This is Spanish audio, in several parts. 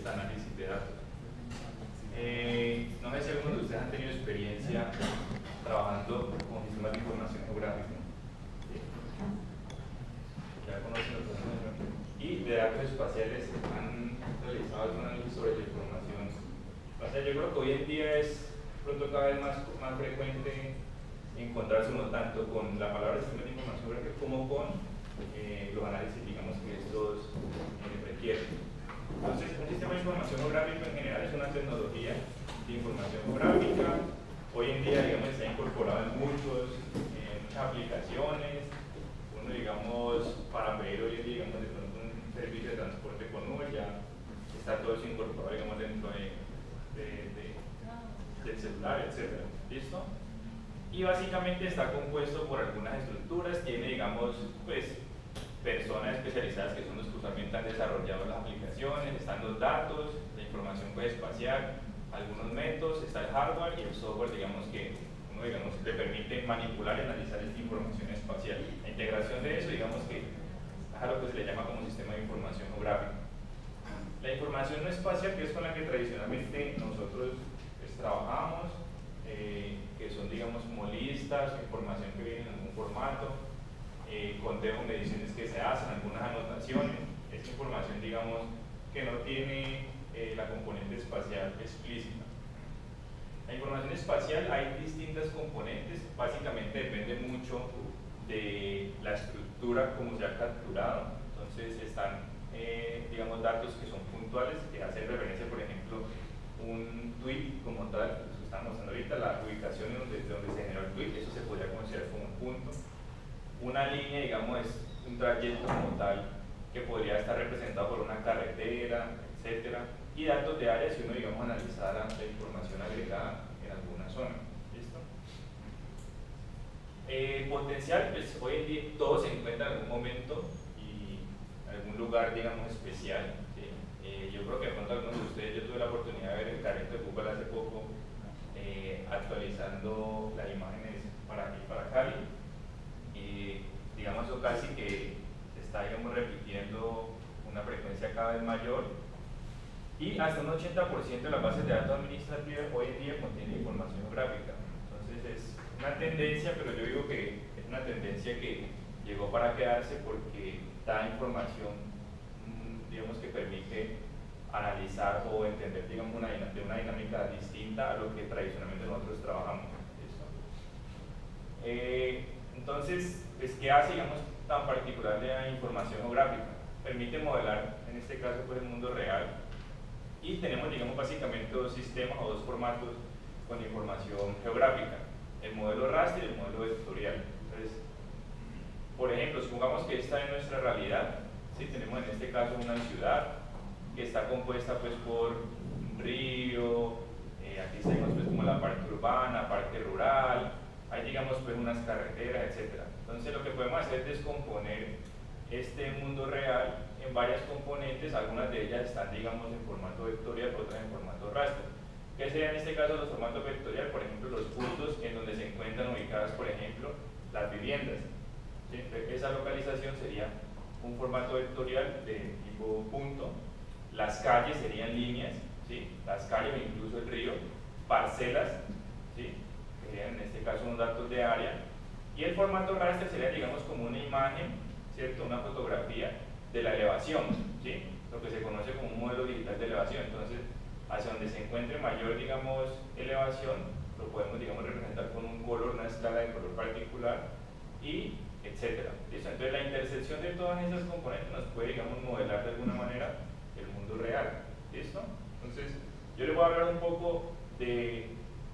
este análisis de datos. No sé si algunos de ustedes han tenido experiencia trabajando con sistemas de información geográfica. Ya conocen los procesos y de datos espaciales han realizado algún análisis sobre la información espacial. Yo creo que hoy en día es pronto cada vez más frecuente encontrarse uno tanto con la palabra sistema de información geográfica como con los análisis, digamos, que estos requieren. Entonces, un sistema de información geográfica en general es una tecnología de información geográfica. Hoy en día, digamos, se ha incorporado en muchas aplicaciones. Uno, digamos, para pedir hoy en día, digamos, de pronto un servicio de transporte con Uber, ya está todo eso incorporado, digamos, dentro del celular, etc. ¿Listo? Y básicamente está compuesto por algunas estructuras, tiene, digamos, pues, personas especializadas que son los que usualmente han desarrollado las aplicaciones, están los datos, la información pues, espacial, algunos métodos, está el hardware y el software, digamos, que uno, digamos, le permite manipular y analizar esta información espacial. La integración de eso, digamos, que es a lo que se le llama como sistema de información geográfica. La información no espacial, que es con la que tradicionalmente nosotros pues, trabajamos, que son, digamos, como listas, información que viene en algún formato, conteo, mediciones que se hacen, algunas anotaciones, es información, digamos, que no tiene la componente espacial explícita. La información espacial hay distintas componentes, básicamente depende mucho de la estructura como se ha capturado. Entonces están, digamos, datos que son puntuales, que hacen referencia, por ejemplo, un tweet como tal, que estamos mostrando ahorita, la ubicación de donde se generó el tweet, eso se podría considerar como un punto. Una línea, digamos, es un trayecto como tal que podría estar representado por una carretera, etcétera, y datos de área si uno, digamos, analizara la información agregada en alguna zona. ¿Listo? Potencial, pues hoy en día todo se encuentra en algún momento y en algún lugar, digamos, especial. ¿Sí? Yo creo que de pronto algunos de ustedes, yo tuve la oportunidad de ver el carrito de Google hace poco actualizando las imágenes para aquí, para Cali. Y digamos eso casi que se está, digamos, repitiendo una frecuencia cada vez mayor y hasta un 80% de las bases de datos administrativas hoy en día contienen información geográfica. Entonces es una tendencia, pero yo digo que es una tendencia que llegó para quedarse porque da información, digamos, que permite analizar o entender, digamos, de una dinámica distinta a lo que tradicionalmente nosotros trabajamos. Entonces, pues, ¿qué hace, digamos, tan particular de la información geográfica? Permite modelar, en este caso, pues, el mundo real. Y tenemos, digamos, básicamente dos sistemas o dos formatos con información geográfica. El modelo raster y el modelo vectorial. Entonces, por ejemplo, supongamos que esta es nuestra realidad. ¿Sí? Tenemos en este caso una ciudad que está compuesta pues, por un río, aquí tenemos pues, como la parte urbana, parte rural, hay, digamos, pues unas carreteras, etc. Entonces lo que podemos hacer es descomponer este mundo real en varias componentes, algunas de ellas están, digamos, en formato vectorial, otras en formato raster. ¿Qué serían en este caso los formatos vectorial? Por ejemplo, los puntos en donde se encuentran ubicadas, por ejemplo, las viviendas. ¿Sí? Esa localización sería un formato vectorial de tipo punto. Las calles serían líneas, ¿sí? Las calles, incluso el río, parcelas, ¿sí? En este caso unos datos de área, y el formato raster sería, digamos, como una imagen, ¿cierto? Una fotografía de la elevación, ¿sí? Lo que se conoce como un modelo digital de elevación. Entonces, hacia donde se encuentre mayor, digamos, elevación, lo podemos, digamos, representar con un color, una escala de color particular, y etcétera. ¿Listo? Entonces, la intersección de todas esas componentes nos puede, digamos, modelar de alguna manera el mundo real. ¿Listo? Entonces, yo les voy a hablar un poco de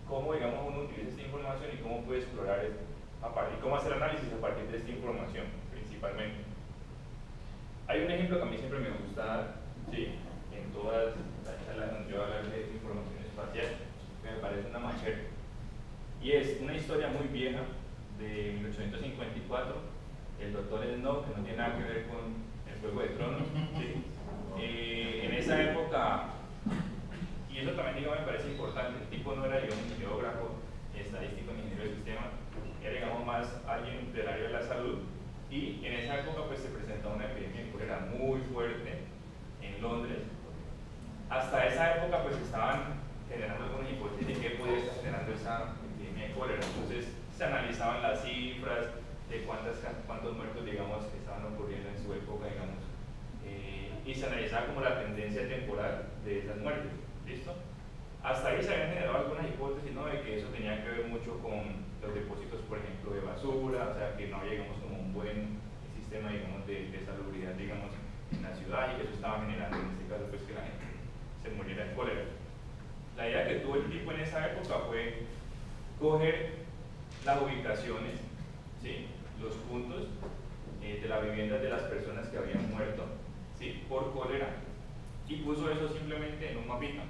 cómo, digamos, uno utiliza esta información y cómo puede explorar y cómo hacer análisis a partir de esta información, principalmente. Hay un ejemplo que a mí siempre me gusta dar, ¿sí? En todas las charlas donde yo voy a hablar de información espacial, que me parece una machete. Y es una historia muy vieja, de 1854, el doctor Snow, que no tiene nada que ver con el Juego de Tronos, ¿sí? En esa época, y eso también, digamos, me parece importante, el tipo no era, digamos, un geógrafo, estadístico, ni ingeniero de sistema, era, digamos, más alguien del área de la salud, y en esa época pues se presentó una epidemia de cólera muy fuerte en Londres, hasta se analizaba como la tendencia temporal de esas muertes. ¿Listo? Hasta ahí se habían generado algunas hipótesis, ¿no?, de que eso tenía que ver mucho con los depósitos, por ejemplo, de basura, o sea, que no había, digamos, como un buen sistema, digamos, de salubridad, digamos, en la ciudad, y que eso estaba generando, en este caso, pues, que la gente se muriera de cólera. La idea que tuvo el tipo en esa época fue coger las ubicaciones, ¿sí?, los puntos de las viviendas de las personas que habían muerto, ¿sí?, por cólera, y puso eso simplemente en un mapita.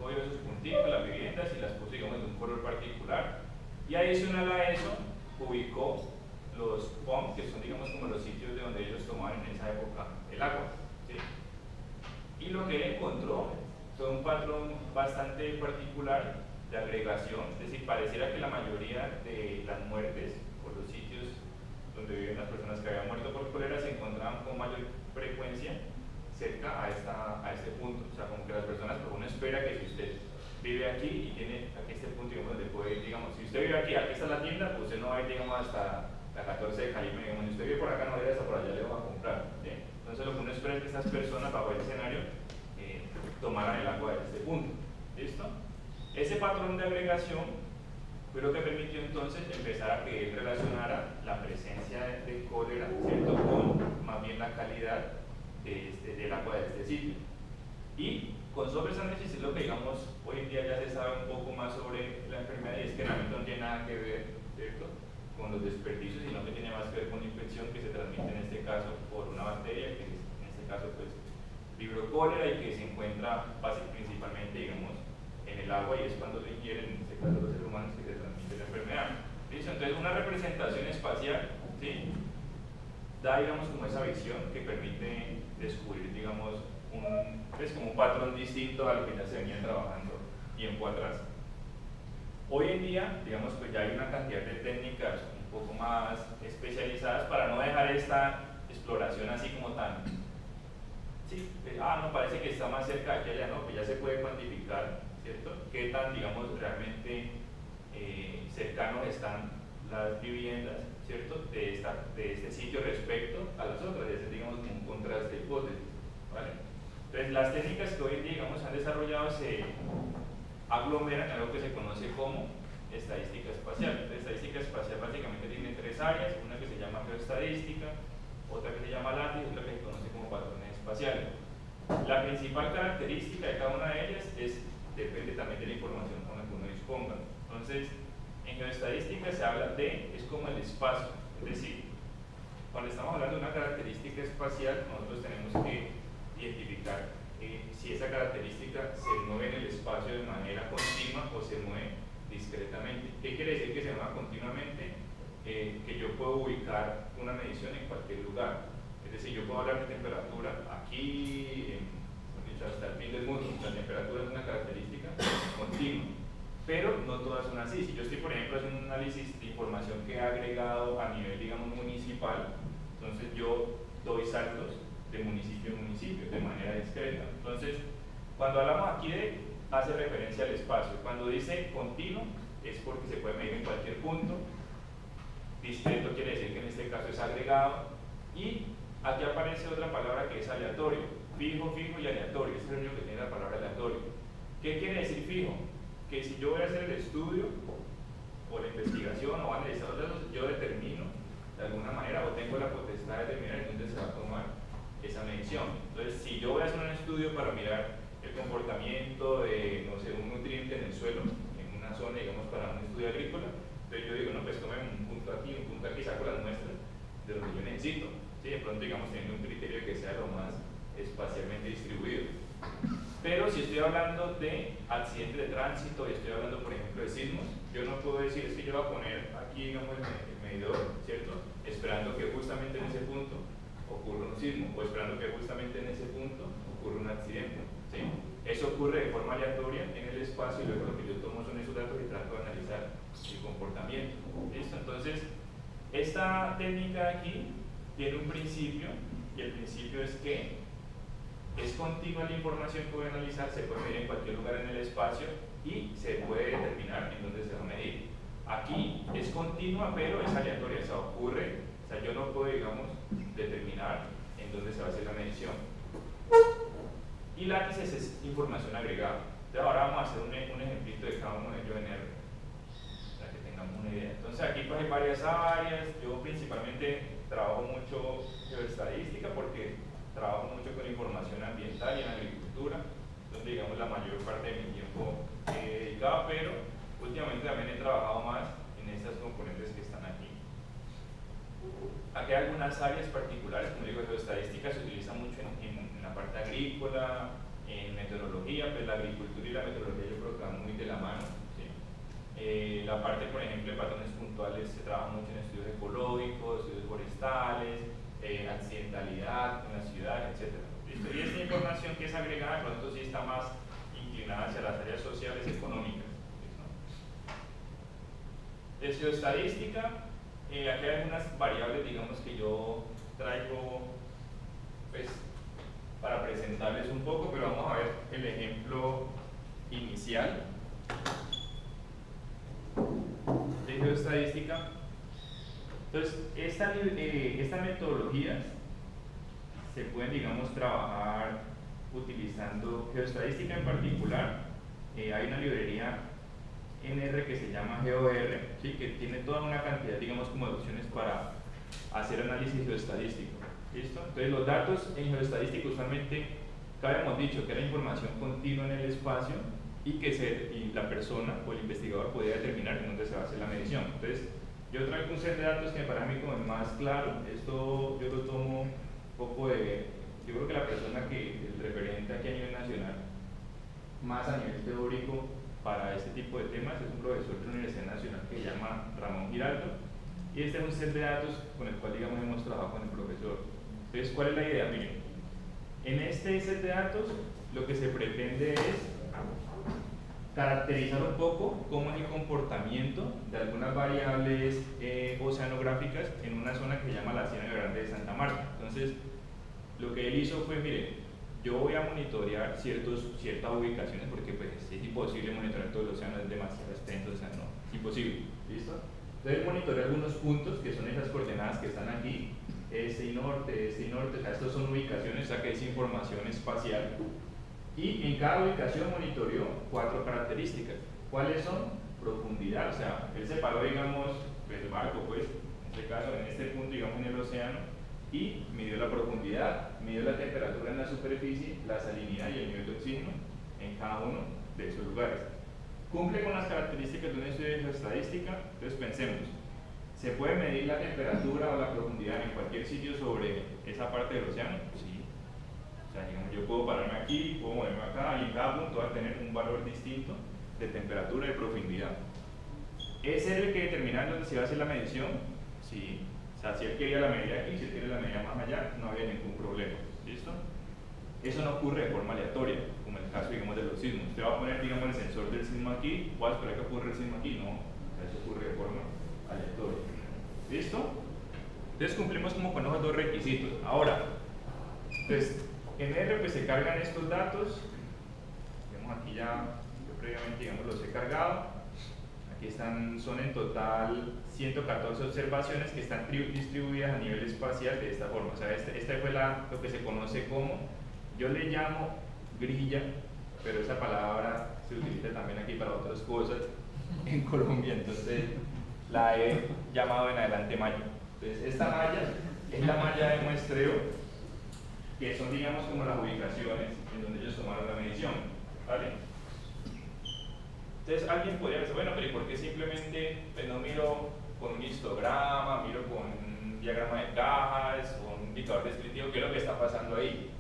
Cogió esos puntitos, las viviendas, y las puso, digamos, de un color particular, y adicional a eso ubicó los POM, que son, digamos, como los sitios de donde ellos tomaban en esa época el agua, ¿sí? Y lo que él encontró fue un patrón bastante particular de agregación, es decir, pareciera que la mayoría de las muertes por los sitios donde viven las personas que habían muerto por cólera se encontraban con mayor frecuencia cerca a este punto. O sea, como que las personas, pues uno espera que si usted vive aquí y tiene aquí este punto, digamos, donde puede ir, digamos, si usted vive aquí está la tienda, pues usted no va a ir, digamos, hasta la 14 de Jaime, digamos, si usted vive por acá, no va a ir hasta por allá, le va a comprar, ¿sí? Entonces lo que uno espera es que estas personas, bajo el escenario, tomaran el agua de este punto. ¿Listo? Ese patrón de agregación fue lo que permitió entonces empezar a que él relacionara la presencia de cólera, ¿cierto?, con más bien la calidad del agua de este sitio. Y con ese análisis es lo que, digamos, hoy en día ya se sabe un poco más sobre la enfermedad, y es que realmente no tiene nada que ver, ¿cierto?, con los desperdicios, sino que tiene más que ver con la infección que se transmite en este caso por una bacteria, que es, en este caso, pues, Vibrio cólera, y que se encuentra principalmente, digamos, en el agua, y es cuando lo ingieren, en este caso los seres humanos, que se transmite la enfermedad. ¿Listo? Entonces, una representación espacial, ¿sí?, da, digamos, como esa visión que permite descubrir, digamos, como un patrón distinto a lo que ya se venía trabajando tiempo atrás. Hoy en día, digamos, pues ya hay una cantidad de técnicas un poco más especializadas para no dejar esta exploración así como tan, sí, no, parece que está más cerca de aquí allá, no, que ya se puede cuantificar, ¿cierto?, qué tan, digamos, realmente cercanos están las viviendas, ¿cierto?, de este sitio respecto a las otras, es, digamos, como un contraste de hipótesis, ¿vale? Entonces, las técnicas que hoy en día, digamos, han desarrollado se aglomeran en algo que se conoce como estadística espacial. La estadística espacial básicamente tiene tres áreas, una que se llama geoestadística, otra que se llama LATI y otra que se conoce como patrones espaciales. La principal característica de cada una de ellas depende también de la información con la que uno disponga. Entonces, en geoestadística se habla es como el espacio, es decir, cuando estamos hablando de una característica espacial, nosotros tenemos que identificar si esa característica se mueve en el espacio de manera continua o se mueve discretamente. ¿Qué quiere decir que se mueva continuamente? Que yo puedo ubicar una medición en cualquier lugar. Es decir, yo puedo hablar de temperatura aquí, hasta el fin del mundo. La temperatura es una característica continua, pero no todas son así. Si yo estoy, por ejemplo, haciendo un análisis de información que he agregado a nivel, digamos, municipal, entonces yo doy saltos de municipio en municipio de manera discreta. Entonces, cuando hablamos aquí hace referencia al espacio. Cuando dice continuo, es porque se puede medir en cualquier punto. Discreto quiere decir que en este caso es agregado. Y aquí aparece otra palabra que es aleatorio. Fijo, fijo y aleatorio. Este es el único que tiene la palabra aleatorio. ¿Qué quiere decir fijo? Que si yo voy a hacer el estudio o la investigación o analizar los datos, yo determino de alguna manera o tengo la potestad de determinar en dónde se va a tomar esa medición. Entonces, si yo voy a hacer un estudio para mirar el comportamiento de, no sé, un nutriente en el suelo, en una zona, digamos, para un estudio agrícola, entonces yo digo, no, pues tomen un punto aquí, saco las muestras de lo que yo necesito. ¿Sí? De pronto, digamos, teniendo un criterio que sea lo más espacialmente distribuido. Pero si estoy hablando de accidentes de tránsito y estoy hablando, por ejemplo, de sismos, yo no puedo decir, es que yo voy a poner aquí, digamos, el medidor, ¿cierto?, esperando que justamente en ese punto ocurra un sismo, o esperando que justamente en ese punto ocurra un accidente, ¿sí? Eso ocurre de forma aleatoria en el espacio, y luego lo que yo tomo son esos datos y trato de analizar el comportamiento. ¿Listo? Entonces, esta técnica aquí tiene un principio, y el principio es que es continua la información que voy a analizar, se puede medir en cualquier lugar en el espacio y se puede determinar en dónde se va a medir. Aquí es continua, pero es aleatoria, o sea, ocurre, o sea, yo no puedo, digamos, determinar en dónde se va a hacer la medición. Y látices es información agregada. Entonces ahora vamos a hacer un ejemplito de cada uno de ellos en R, para que tengamos una idea. Entonces aquí pues hay varias áreas. Yo principalmente trabajo mucho geoestadística porque trabajo mucho con información ambiental y en agricultura, donde digamos la mayor parte de mi tiempo he dedicado, pero últimamente también he trabajado más en estas componentes que están aquí. Aquí hay algunas áreas particulares, como digo, geoestadística se utiliza mucho en la parte agrícola, en meteorología, pues la agricultura y la meteorología yo creo que van muy de la mano. ¿Sí? La parte, por ejemplo, de patrones puntuales se trabaja mucho en estudios ecológicos, estudios forestales, accidentalidad en las ciudades, etc. ¿Listo? Y esta información que es agregada, de pronto sí está más inclinada hacia las áreas sociales y económicas. ¿Listo? De geoestadística, aquí hay algunas variables, digamos, que yo traigo pues, para presentarles un poco, pero vamos a ver el ejemplo inicial de geoestadística. Entonces, estas metodologías se pueden, digamos, trabajar utilizando geoestadística en particular. Hay una librería en R que se llama GeoR, ¿sí? Que tiene toda una cantidad, digamos, como de opciones para hacer análisis geoestadístico. ¿Listo? Entonces, los datos en geoestadística usualmente, habíamos dicho que era información continua en el espacio y que la persona o el investigador podía determinar en dónde se va a hacer la medición. Entonces, yo traigo un set de datos que para mí como el más claro. Esto yo lo tomo un poco de, yo creo que la persona el referente aquí a nivel nacional, más a nivel teórico para este tipo de temas, es un profesor de la Universidad Nacional que se llama Ramón Giraldo, y este es un set de datos con el cual, digamos, hemos trabajado con el profesor. Entonces, ¿cuál es la idea? Miren, en este set de datos lo que se pretende es caracterizar un poco cómo es el comportamiento de algunas variables oceanográficas en una zona que se llama la Ciénaga Grande de Santa Marta. Entonces, lo que él hizo fue, mire, yo voy a monitorear ciertas ubicaciones porque pues, es imposible monitorear todo el océano, es demasiado extenso, o sea, no, es imposible. ¿Listo? Entonces, monitorear algunos puntos que son esas coordenadas que están aquí, este y norte, o sea, estos son ubicaciones, o sea, que es información espacial. Y en cada ubicación monitoreó 4 características. ¿Cuáles son? Profundidad, o sea, él separó, digamos, el barco, pues, en este caso, en este punto, digamos, en el océano, y midió la profundidad, midió la temperatura en la superficie, la salinidad y el nivel de oxígeno en cada uno de esos lugares. Cumple con las características de un estudio de geoestadística. Entonces pensemos, ¿se puede medir la temperatura o la profundidad en cualquier sitio sobre esa parte del océano? Sí. O sea, digamos, yo puedo pararme aquí, puedo moverme acá, y en cada punto va a tener un valor distinto de temperatura y de profundidad. ¿Es él el que determina dónde se va a hacer la medición? Sí. O sea, si él quería la medida aquí, si él quería la medida más allá, no había ningún problema. ¿Listo? Eso no ocurre de forma aleatoria, como en el caso, digamos, de los sismos. Usted va a poner, digamos, el sensor del sismo aquí, ¿voy a esperar que ocurra el sismo aquí? No, o sea, eso ocurre de forma aleatoria. ¿Listo? Entonces cumplimos como con esos 2 requisitos. Ahora, pues, en R pues, se cargan estos datos. Vemos aquí ya, yo previamente, digamos, los he cargado. Aquí son en total 114 observaciones que están distribuidas a nivel espacial de esta forma. O sea, esta fue lo que se conoce como, yo le llamo grilla, pero esa palabra se utiliza también aquí para otras cosas en Colombia, entonces la he llamado en adelante malla. Entonces, esta malla es la malla de muestreo, que son, digamos, como las ubicaciones en donde ellos tomaron la medición. ¿Vale? Entonces alguien podría decir, bueno, pero ¿y por qué simplemente pues, no miro con un histograma, miro con un diagrama de cajas, con un indicador descriptivo, qué es lo que está pasando ahí?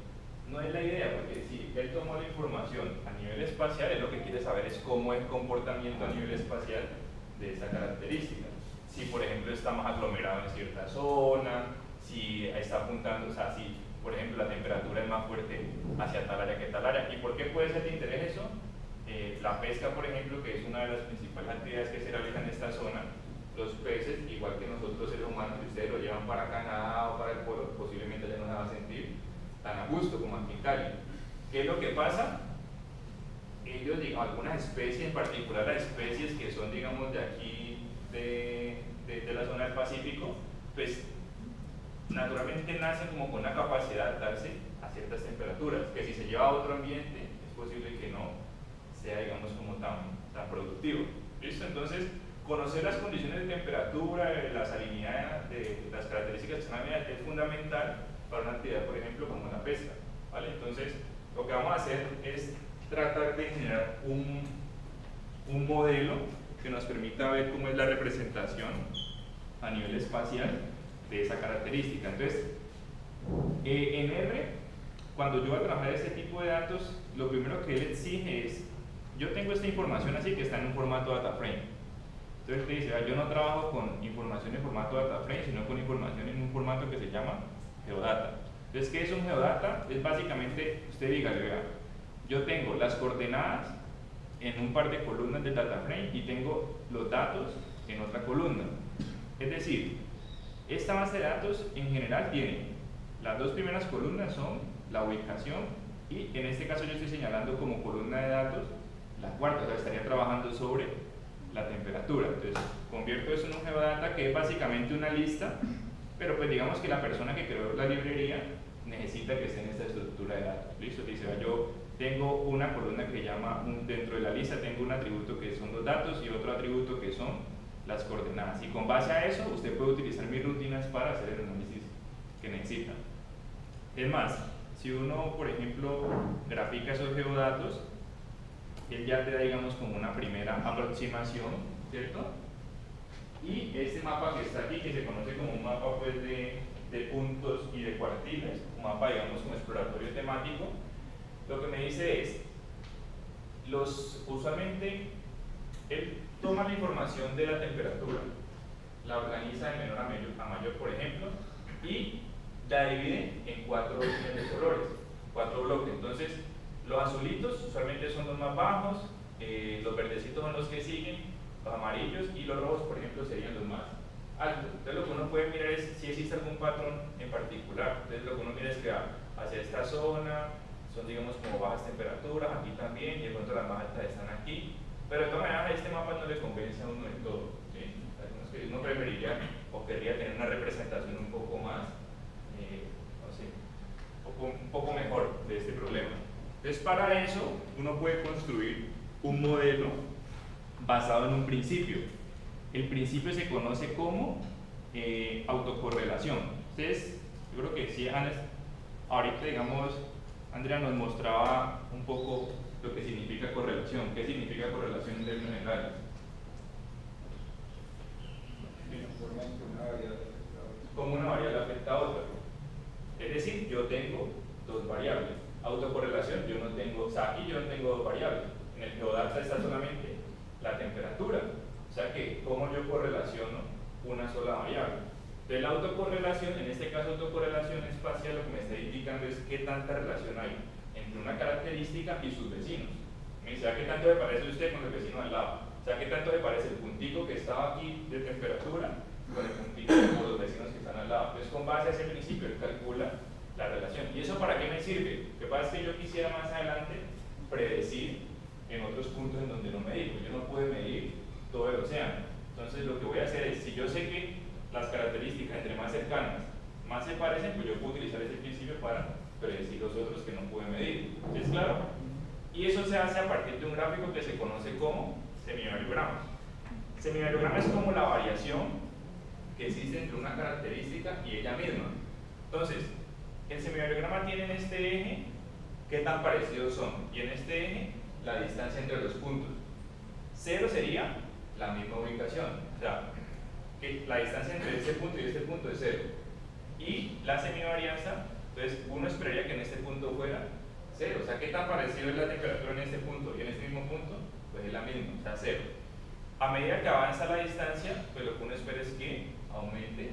No es la idea, porque si él tomó la información a nivel espacial, él lo que quiere saber es cómo es el comportamiento a nivel espacial de esa característica. Si, por ejemplo, está más aglomerado en cierta zona, si está apuntando, o sea, si, por ejemplo, la temperatura es más fuerte hacia tal área que tal área. ¿Y por qué puede ser de interés eso? La pesca, por ejemplo, que es una de las principales actividades que se realizan en esta zona, los peces, igual que nosotros seres humanos, si ustedes lo llevan para Canadá o para el polo, posiblemente ya no se va a sentir tan a gusto como aquí en Cali. ¿Qué es lo que pasa? Ellos, digamos, algunas especies, en particular las especies que son, digamos, de aquí, de la zona del Pacífico, pues naturalmente nacen como con una capacidad de adaptarse a ciertas temperaturas, que si se lleva a otro ambiente es posible que no sea, digamos, como tan productivo. ¿Listo? Entonces, conocer las condiciones de temperatura, la salinidad, las características que están ambientales es fundamental para una actividad, por ejemplo, como la pesca. ¿Vale? Entonces, lo que vamos a hacer es tratar de generar un modelo que nos permita ver cómo es la representación a nivel espacial de esa característica. Entonces, en R, cuando yo voy a trabajar este tipo de datos, lo primero que él exige es, yo tengo esta información así que está en un formato data frame. Entonces te dice, yo no trabajo con información en formato data frame, sino con información en un formato que se llama geodata. Entonces, ¿qué es un geodata? Es básicamente, usted diga, vea, yo tengo las coordenadas en un par de columnas del data frame y tengo los datos en otra columna. Es decir, esta base de datos en general tiene las dos primeras columnas son la ubicación y en este caso yo estoy señalando como columna de datos la cuarta, o sea, estaría trabajando sobre la temperatura. Entonces, convierto eso en un geodata que es básicamente una lista, pero pues digamos que la persona que creó la librería necesita que esté en esta estructura de datos. ¿Listo? Dice, yo tengo una columna que llama, dentro de la lista tengo un atributo que son los datos y otro atributo que son las coordenadas. Y con base a eso, usted puede utilizar mis rutinas para hacer el análisis que necesita. Es más, si uno, por ejemplo, grafica esos geodatos, él ya te da, digamos, como una primera aproximación, ¿cierto? Y este mapa que está aquí, que se conoce como un mapa pues, de puntos y de cuartiles, un mapa, digamos, como exploratorio temático, lo que me dice es, usualmente, él toma la información de la temperatura, la organiza de menor a mayor, por ejemplo, y la divide en 4 líneas de colores, 4 bloques. Entonces, los azulitos usualmente son los más bajos, los verdecitos son los que siguen, los amarillos y los rojos, por ejemplo, serían los más altos. Entonces, lo que uno puede mirar es si existe algún patrón en particular. Entonces, lo que uno mira es que hacia esta zona son, digamos, como bajas temperaturas, aquí también, y de pronto las más altas están aquí. Pero de todas maneras, este mapa no le convence a uno del todo. ¿Sí? Algunos que uno preferiría o querría tener una representación un poco más, no sé, un poco mejor de este problema. Entonces, para eso, uno puede construir un modelo basado en un principio. El principio se conoce como autocorrelación. Entonces, yo creo que sí, ahorita, digamos, Andrea nos mostraba un poco lo que significa correlación. ¿Qué significa correlación en términos generales? Como una variable afecta a otra. Es decir, yo tengo dos variables. Autocorrelación, yo no tengo, o sea, aquí yo no tengo dos variables. En el geodata está solamente la temperatura. O sea que, ¿cómo yo correlaciono una sola variable? Entonces, la autocorrelación, en este caso autocorrelación espacial, lo que me está indicando es qué tanta relación hay entre una característica y sus vecinos. Me dice, ¿a qué tanto le parece usted con el vecino al lado? O sea, ¿qué tanto le parece el puntico que estaba aquí de temperatura con el puntito de los vecinos que están al lado? Entonces, con base a ese principio, él calcula la relación. ¿Y eso para qué me sirve? Lo que pasa es que yo quisiera más adelante predecir en otros puntos en donde no medí, pues yo no puedo medir todo el océano. Entonces, lo que voy a hacer es, si yo sé que las características entre más cercanas más se parecen, pues yo puedo utilizar ese principio para predecir los otros que no pude medir. ¿Es claro? Y eso se hace a partir de un gráfico que se conoce como semivariograma. Semivariograma es como la variación que existe entre una característica y ella misma. Entonces, el semivariograma tiene en este eje qué tan parecidos son, y en este eje la distancia entre los puntos. 0 sería la misma ubicación, o sea, que la distancia entre este punto y este punto es 0. Y la semivarianza, entonces uno esperaría que en este punto fuera 0, o sea, qué tan parecido es la temperatura en este punto y en este mismo punto, pues es la misma, o sea, 0. A medida que avanza la distancia, pues lo que uno espera es que aumente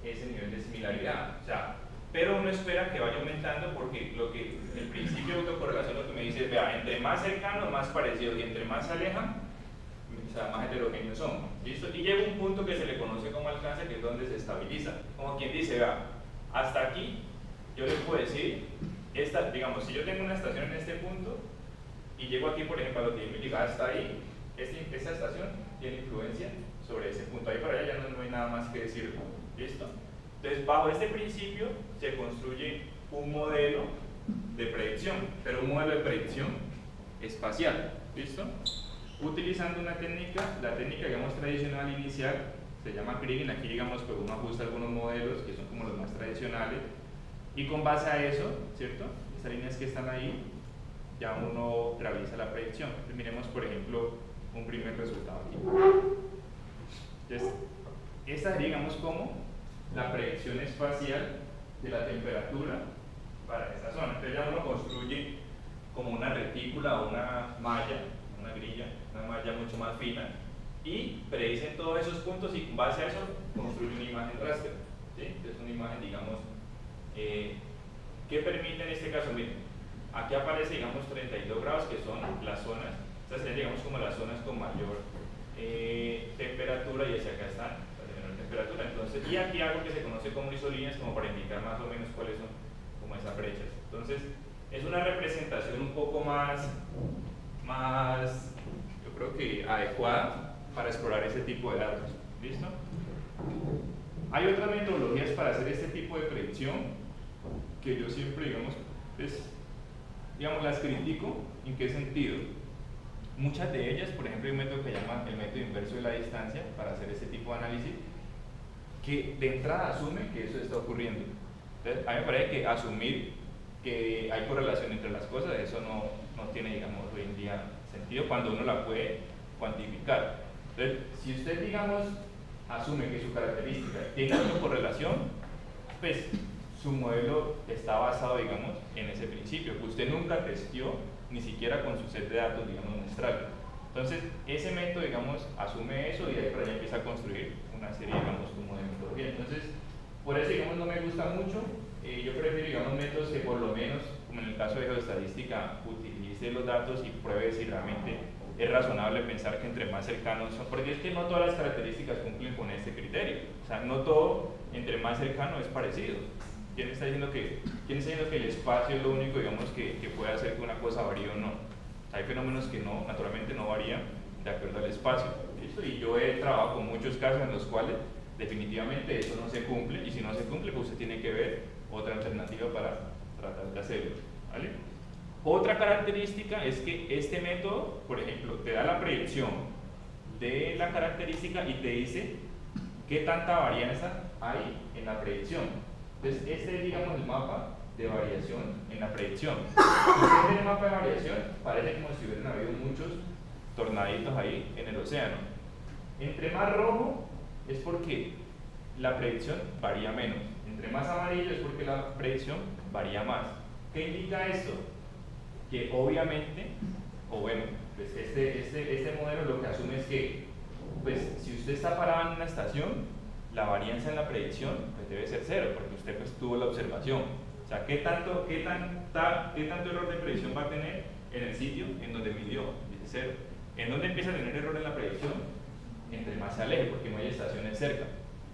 ese nivel de similaridad, o sea, pero uno espera que vaya aumentando porque el principio de autocorrelación lo que me dice es, vea, entre más cercanos, más parecidos, y entre más se alejan, o sea, más heterogéneos son. ¿Listo? Y llega un punto que se le conoce como alcance, que es donde se estabiliza. Como quien dice, vea, hasta aquí yo le puedo decir, digamos, si yo tengo una estación en este punto y llego aquí, por ejemplo, a lo que me llega hasta ahí, esta estación tiene influencia sobre ese punto. Ahí para allá ya no hay nada más que decir. ¿Listo? Entonces, bajo este principio se construye un modelo de predicción, pero un modelo de predicción espacial, ¿listo? Utilizando una técnica, la técnica digamos tradicional inicial, se llama Kriging. Aquí digamos pues uno ajusta algunos modelos que son como los más tradicionales y con base a eso, ¿cierto? Estas líneas que están ahí, ya uno realiza la predicción. Entonces, miremos por ejemplo un primer resultado aquí. Entonces, esta sería digamos como la predicción espacial de la temperatura para esta zona. Entonces ya uno construye como una retícula o una malla, una grilla, una malla mucho más fina y predicen todos esos puntos y con base a eso construye una imagen raster, ¿sí? Entonces una imagen digamos que permite en este caso, miren, aquí aparece digamos 32 grados que son las zonas, estas serían digamos como las zonas con mayor temperatura y hacia acá están las de menor temperatura. Entonces, y aquí algo que se conoce como isolíneas como para indicar más o menos cuáles son como esas brechas. Entonces es una representación un poco más yo creo que adecuada para explorar ese tipo de datos. ¿Listo? Hay otras metodologías para hacer este tipo de predicción que yo siempre digamos las critico. ¿En qué sentido? Muchas de ellas, por ejemplo, hay un método que se llama el método inverso de la distancia para hacer este tipo de análisis que de entrada asume que eso está ocurriendo. Entonces, a mí me parece que asumir que hay correlación entre las cosas, eso no tiene, digamos, hoy en día sentido cuando uno la puede cuantificar. Entonces, si usted, digamos, asume que su característica tiene una correlación, pues su modelo está basado, digamos, en ese principio, que usted nunca testeó ni siquiera con su set de datos, digamos, muestral. Entonces, ese método, digamos, asume eso y de ahí para allá empieza a construir una serie, digamos, como de metodología. Entonces, por eso, digamos, no me gusta mucho. Yo prefiero, digamos, métodos que por lo menos, como en el caso de geoestadística, utilice los datos y pruebe si realmente es razonable pensar que entre más cercanos son, porque es que no todas las características cumplen con este criterio. O sea, no todo entre más cercano es parecido. ¿Quién está diciendo que el espacio es lo único, digamos, que puede hacer que una cosa varíe o no? Hay fenómenos que no, naturalmente no varían de acuerdo al espacio. ¿Listo? Y yo he trabajado con muchos casos en los cuales definitivamente eso no se cumple, y si no se cumple, pues usted tiene que ver otra alternativa para tratar de hacerlo. ¿Vale? Otra característica es que este método, por ejemplo, te da la predicción de la característica y te dice qué tanta varianza hay en la predicción. Entonces, este es, digamos, el mapa de variación en la predicción. Si usted tiene el mapa de variación, parece como si hubieran habido muchos tornaditos ahí en el océano. Entre más rojo es porque la predicción varía menos. Entre más amarillo es porque la predicción varía más. ¿Qué indica esto? Que obviamente, o bueno, pues este modelo lo que asume es que, pues, si usted está parado en una estación, la varianza en la predicción pues debe ser cero, porque usted pues tuvo la observación. O sea, ¿qué tanto error de predicción va a tener en el sitio en donde midió? Dice cero. ¿En dónde empieza a tener error en la predicción? Entre más se aleje, porque no hay estaciones cerca.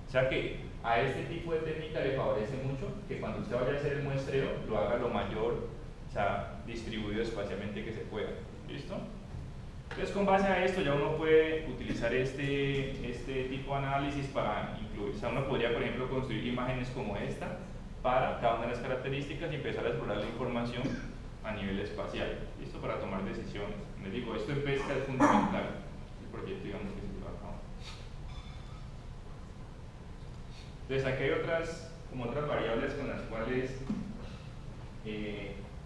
O sea que a este tipo de técnica le favorece mucho que cuando usted vaya a hacer el muestreo lo haga lo mayor, o sea, distribuido espacialmente que se pueda. ¿Listo? Entonces, con base a esto ya uno puede utilizar este tipo de análisis para incluir. O sea, uno podría, por ejemplo, construir imágenes como esta para cada una de las características y empezar a explorar la información a nivel espacial. ¿Listo? Para tomar decisiones. Les digo, esto en pesca es fundamental. El proyecto, digamos, que se lleva a cabo. Entonces, aquí hay otras variables con las cuales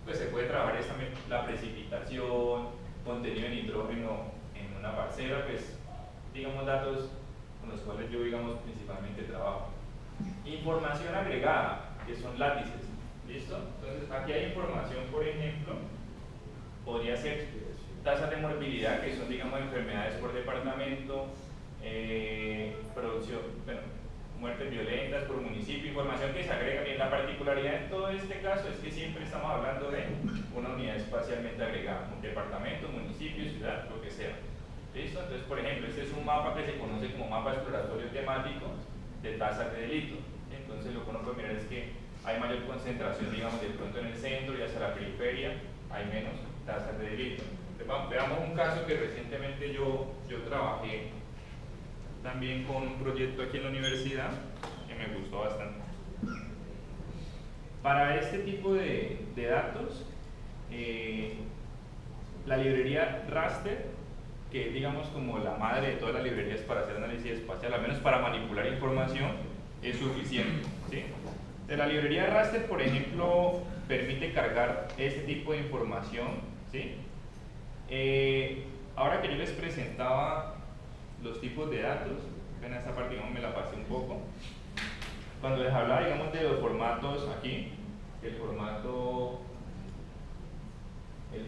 pues se puede trabajar la precipitación, contenido de nitrógeno en una parcela, pues digamos datos con los cuales yo digamos principalmente trabajo. Información agregada, que son látices. ¿Listo? Entonces aquí hay información, por ejemplo, podría ser tasas de morbilidad, que son digamos enfermedades por departamento, muertes violentas por municipio, información que se agrega. Bien, la particularidad en todo este caso es que siempre estamos hablando de una unidad espacialmente agregada, un departamento, municipio, ciudad, lo que sea. ¿Listo? Entonces, por ejemplo, este es un mapa que se conoce como mapa exploratorio temático de tasas de delito. Entonces, lo que uno puede mirar es que hay mayor concentración, digamos, de pronto en el centro y hacia la periferia hay menos tasas de delito. Entonces, veamos un caso que recientemente yo trabajé también con un proyecto aquí en la universidad que me gustó bastante. Para este tipo de datos, la librería raster, que es digamos como la madre de todas las librerías para hacer análisis espacial, al menos para manipular información, es suficiente, ¿sí? De la librería raster, por ejemplo, permite cargar este tipo de información, ¿sí? Ahora que yo les presentaba los tipos de datos, ven a esta parte, digamos, me la pasé un poco. Cuando les hablaba, digamos, de los formatos aquí, el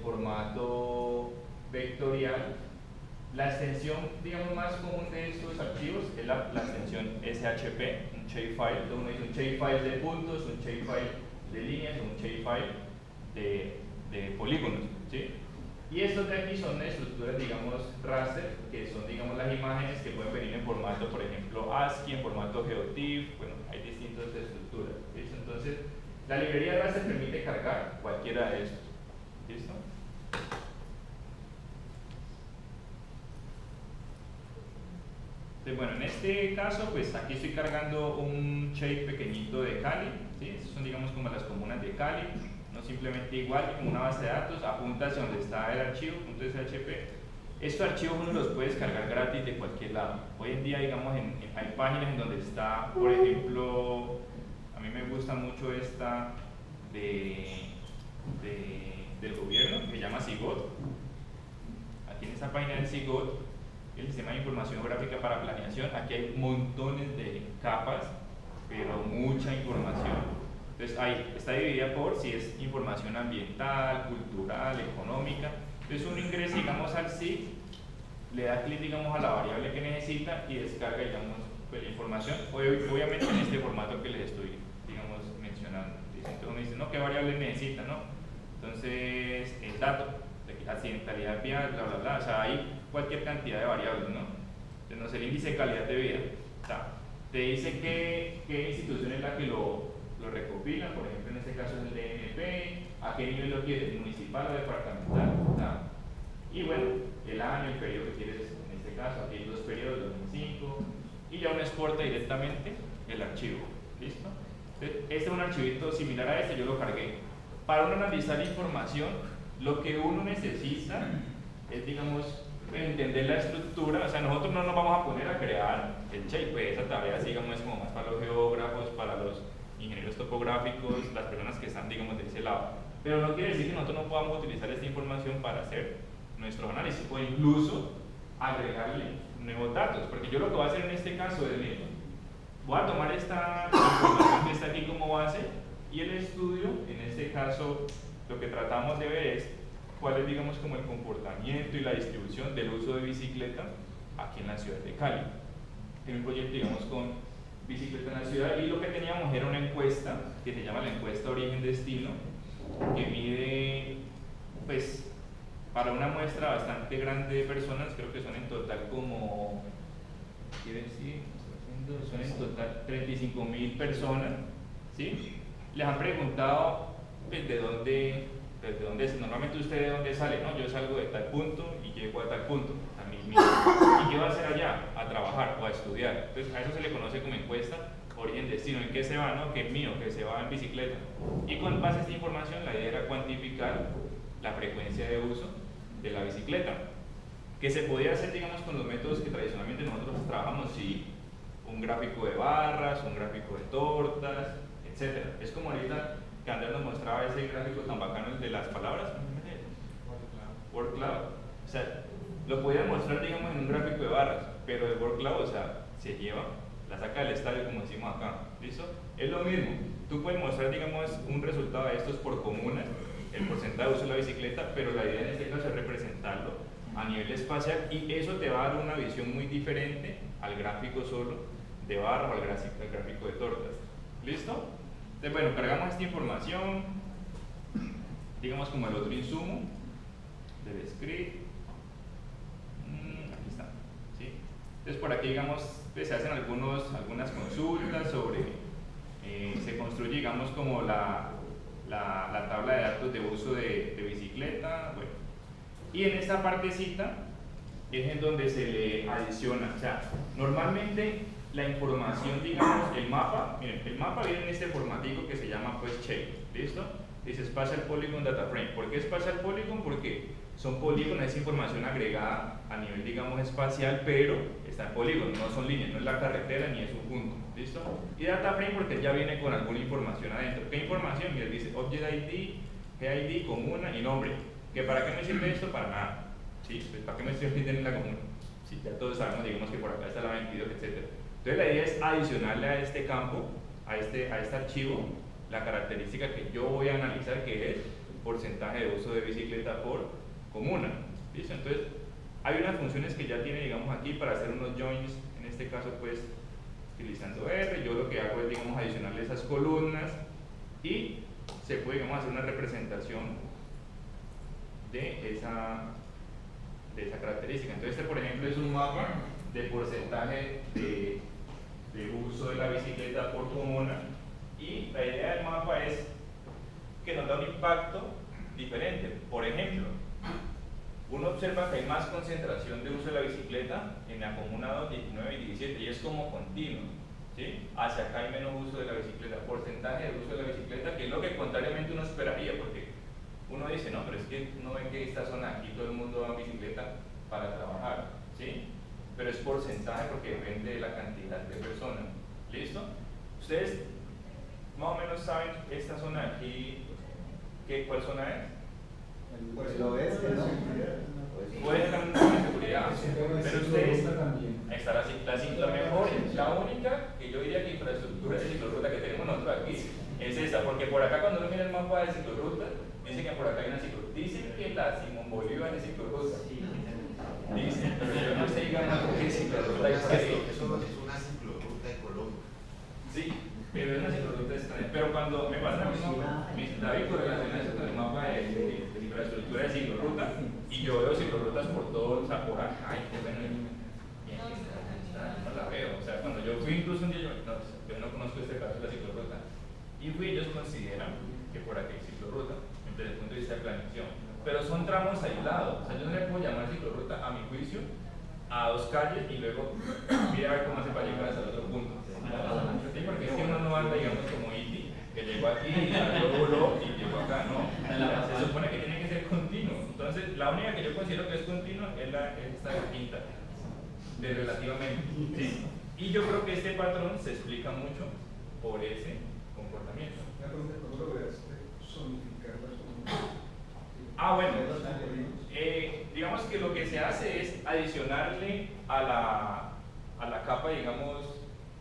formato vectorial, la extensión, digamos, más común de estos archivos es la extensión SHP, un shapefile. Entonces uno dice un shapefile de puntos, un shapefile de líneas, un shapefile de polígonos, ¿sí? Y estos de aquí son estructuras, digamos, raster, que son, digamos, las imágenes que pueden venir en formato, por ejemplo, ASCII, en formato GeoTIFF, bueno, hay distintas estructuras, ¿listo? Entonces, la librería raster permite cargar cualquiera de estos, ¿listo? Entonces, bueno, en este caso, pues aquí estoy cargando un shape pequeñito de Cali, ¿sí? Estos son, digamos, como las comunas de Cali. No simplemente igual que como una base de datos, apunta hacia donde está el archivo, .shp. Estos archivos uno los puede descargar gratis de cualquier lado. Hoy en día, digamos, hay páginas en donde está, por ejemplo, a mí me gusta mucho esta del gobierno, que se llama SIGOT. Aquí en esta página del SIGOT, el Sistema de Información Geográfica para Planeación, aquí hay montones de capas, pero mucha información. Entonces ahí está dividida por si es información ambiental, cultural, económica. Entonces uno ingresa, digamos, al SIG, le da clic, digamos, a la variable que necesita y descarga, digamos, pues, la información, obviamente en este formato que les estoy, digamos, mencionando. Entonces uno dice, no, ¿qué variable necesita? ¿No? Entonces, el dato, accidentalidad vial, bla, bla, bla, o sea, hay cualquier cantidad de variables, ¿no? Entonces, no sé, el índice de calidad de vida, o sea, te dice qué institución es la que lo recopila, por ejemplo, en este caso es el DNP, a qué nivel lo quieres, municipal o departamental, ¿tá? Y bueno, el año, el periodo que quieres, en este caso, aquí hay dos periodos, 2005, y ya uno exporta directamente el archivo, ¿listo? Entonces, este es un archivito similar a este, yo lo cargué. Para uno analizar información, lo que uno necesita es, digamos, entender la estructura. O sea, nosotros no nos vamos a poner a crear el shape, esa tarea, digamos, es como más para los geógrafos, para los ingenieros topográficos, las personas que están, digamos, de ese lado. Pero no quiere decir que nosotros no podamos utilizar esta información para hacer nuestro análisis o incluso agregarle nuevos datos, porque yo lo que voy a hacer en este caso es, miren, voy a tomar esta información que está aquí como base y el estudio, en este caso, lo que tratamos de ver es cuál es, digamos, como el comportamiento y la distribución del uso de bicicleta aquí en la ciudad de Cali. En un proyecto, digamos, con bicicleta en la ciudad, y lo que teníamos era una encuesta que se llama la encuesta Origen-Destino, que mide, pues, para una muestra bastante grande de personas, creo que son en total como, ¿quiere decir? Son en total 35.000 personas, ¿sí? Les han preguntado pues, desde dónde normalmente usted de dónde sale, ¿no? Yo salgo de tal punto y llego a tal punto, a mí mismo. ¿Y qué va a hacer allá? A trabajar o a estudiar. Entonces a eso se le conoce como encuesta origen-destino. ¿En qué se va? ¿No? Que es mío, que se va en bicicleta. Y con base a esta información la idea era cuantificar la frecuencia de uso de la bicicleta, que se podía hacer, digamos, con los métodos que tradicionalmente nosotros trabajamos, sí, un gráfico de barras, un gráfico de tortas, etc. Es como ahorita que Andrés nos mostraba ese gráfico tan bacano de las palabras, word cloud. O sea, lo podía mostrar, digamos, en un gráfico de barras, pero el word cloud, o sea, se lleva, la saca del estadio, como decimos acá, ¿listo? Es lo mismo, tú puedes mostrar, digamos, un resultado de estos por comunas, el porcentaje de uso de la bicicleta, pero la idea en este caso es representarlo a nivel espacial, y eso te va a dar una visión muy diferente al gráfico solo de barras o al gráfico de tortas. ¿Listo? Entonces, bueno, cargamos esta información, digamos como el otro insumo del script. Aquí está, ¿sí? Entonces por aquí, digamos, pues, se hacen algunas consultas sobre, se construye, digamos, como la tabla de datos de uso de bicicleta, bueno. Y en esta partecita es en donde se le adiciona, o sea, normalmente la información, digamos, el mapa, miren, el mapa viene en este formatico que se llama pues shape, ¿listo? Dice Spatial Polygon Data Frame. ¿Por qué Spatial Polygon? Porque son polígonos, es información agregada a nivel, digamos, espacial, pero está en polígonos, no son líneas, no es la carretera ni es un punto, ¿listo? Y Data Frame porque ya viene con alguna información adentro. ¿Qué información? Mira, dice Object ID, GID, comuna y nombre. ¿Que para qué me sirve esto? Para nada. ¿Sí? Pues, ¿para qué me sirve tener la comuna? Sí, ya todos sabemos, digamos que por acá está la 22, etc. Entonces la idea es adicionarle a este campo, a este archivo, la característica que yo voy a analizar, que es porcentaje de uso de bicicleta por comuna. ¿Listo? Entonces hay unas funciones que ya tiene, digamos, aquí para hacer unos joins, en este caso pues utilizando R. Yo lo que hago es, digamos, adicionarle esas columnas y se puede, digamos, hacer una representación de esa característica. Entonces este, por ejemplo, es un mapa de porcentaje de uso de la bicicleta por comuna, y la idea del mapa es que nos da un impacto diferente. Por ejemplo, uno observa que hay más concentración de uso de la bicicleta en la comuna 2, 19 y 17, y es como continuo, ¿sí? Hacia acá hay menos uso de la bicicleta, porcentaje de uso de la bicicleta, que es lo que contrariamente uno esperaría, porque uno dice, no, pero es que no ven que esta zona aquí todo el mundo va en bicicleta para trabajar, ¿sí? Pero es porcentaje porque depende de la cantidad de personas. ¿Listo? Ustedes más o menos saben esta zona de aquí, ¿cuál zona es? El oeste, ¿no? Puede ser también una seguridad, pero ustedes, ahí está la mejor, la única que yo diría que infraestructura de ciclorruta que tenemos nosotros aquí es esta, porque por acá cuando uno mira el mapa de ciclorruta, dice que por acá hay una ciclorruta, dicen que la Simón Bolívar es ciclorruta, dicen, pero yo no sé, digamos, qué ciclorruta es. Eso es una ciclorruta ecológica. Sí, pero es una ciclorruta extraña. Pero cuando me pasa lo mismo, David correlaciona eso con el mapa de infraestructura de ciclorruta, y yo veo ciclorrutas por todo, o sea, por acá, y qué bueno, no la veo. O sea, cuando yo fui incluso un día, yo no conozco este caso de la ciclorruta, y fui, ellos consideran que por aquí hay ciclorruta, desde el punto de vista de planeación, pero son tramos aislados. O sea, yo no le puedo llamar ciclorruta, a mi juicio, a dos calles y luego mira a ver cómo se va a llegar hasta el otro punto. Sí, porque es que uno no anda, digamos, como Iti, que llegó aquí y luego voló y llegó acá, no. Se supone que tiene que ser continuo. Entonces, la única que yo considero que es continua es esta quinta, de relativamente. Sí. Y yo creo que este patrón se explica mucho por ese comportamiento. ¿Cómo lograste zonificar las comunidades? Ah, bueno, digamos que lo que se hace es adicionarle a la capa, digamos,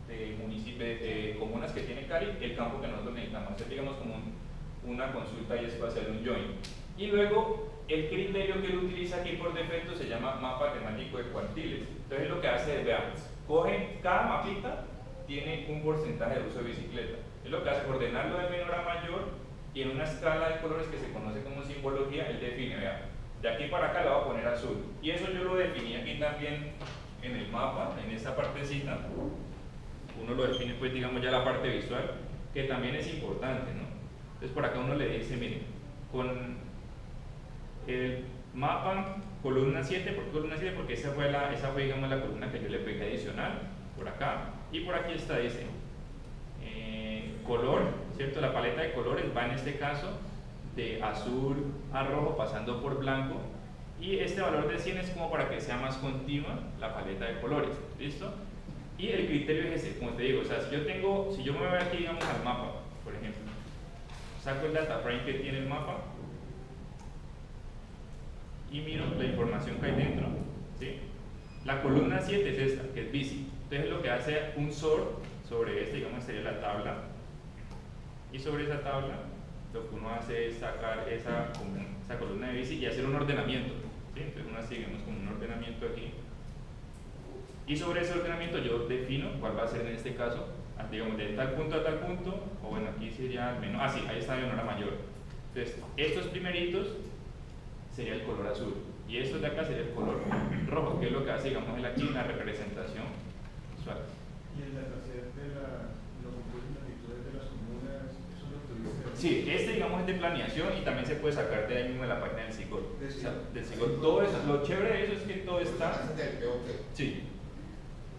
de comunas que tiene Cali, el campo que nosotros necesitamos, hacer, digamos, como una consulta y espacial, un join. Y luego, el criterio que él utiliza aquí por defecto se llama mapa temático de cuartiles. Entonces lo que hace es, veamos, coge cada mapita, tiene un porcentaje de uso de bicicleta. Es lo que hace, ordenarlo de menor a mayor, y en una escala de colores que se conoce como simbología, él define, vea, de aquí para acá la voy a poner azul. Y eso yo lo definí aquí también en el mapa, en esta partecita. Uno lo define, pues, digamos, ya la parte visual, que también es importante, ¿no? Entonces por acá uno le dice, miren, con el mapa columna 7, ¿por qué columna 7? Porque esa fue, digamos, la columna que yo le pedí adicional, por acá, y por aquí está, dice, color, ¿cierto? La paleta de colores va en este caso de azul a rojo pasando por blanco, y este valor de 100 es como para que sea más continua la paleta de colores, ¿listo? Y el criterio es ese, como te digo, o sea, si yo me voy aquí, digamos, al mapa, por ejemplo, saco el data frame que tiene el mapa y miro la información que hay dentro, ¿sí? La columna 7 es esta, que es bici. Entonces lo que hace un sort sobre este, digamos, sería la tabla, y sobre esa tabla lo que uno hace es sacar esa columna de bici y hacer un ordenamiento, ¿sí? Entonces uno hace, digamos, como un ordenamiento aquí, y sobre ese ordenamiento yo defino cuál va a ser en este caso, digamos, de tal punto a tal punto, o bueno, aquí sería al menos, sí, ahí está de menor a mayor. Entonces, estos primeritos sería el color azul, y estos de acá sería el color rojo, que es lo que hace, digamos, aquí en la representación visual. ¿Y el dataset de la longitud y latitudes de las comunas, eso lo tuviste? Sí, digamos, es de planeación, y también se puede sacar de ahí mismo de la página del SIGOT. O sea, del SIGOT, todo eso, lo chévere de eso es que todo está. Sí.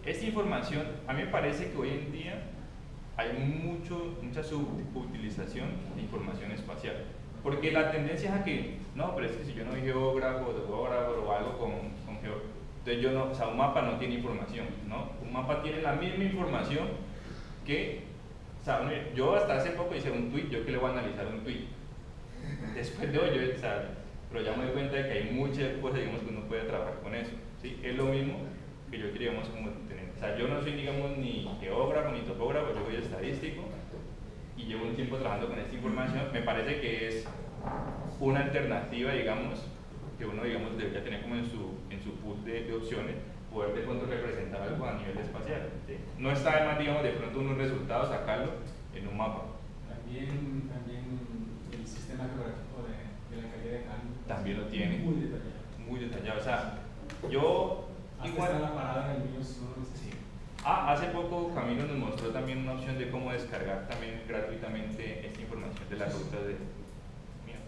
esta información, a mí me parece que hoy en día hay mucha subutilización de información espacial. Porque la tendencia es a que, no, pero es que si yo no soy geógrafo, topógrafo o algo con geógrafo, entonces yo no, o sea, un mapa no tiene información, ¿no? Un mapa tiene la misma información que, o sea, yo hasta hace poco hice un tweet, yo que le voy a analizar un tweet. Después de hoy, o sea, pero ya me doy cuenta de que hay muchas cosas, digamos, que uno puede trabajar con eso, ¿sí? Es lo mismo que yo quería, digamos, como tener, o sea, yo no soy, digamos, ni geógrafo ni topógrafo, yo soy estadístico y llevo un tiempo trabajando con esta información. Me parece que es una alternativa, digamos, que uno, digamos, debería tener como en su pool de opciones, poder de pronto representar algo a nivel espacial, ¿sí? No está de más, digamos, de pronto unos resultados, sacarlo en un mapa. También el sistema geográfico de la calidad de Cali También lo tiene. Muy detallado. O sea, yo igual está la parada del niño, sí. Hace poco Camilo nos mostró también una opción de cómo descargar también gratuitamente esta información de las rutas de... Mira.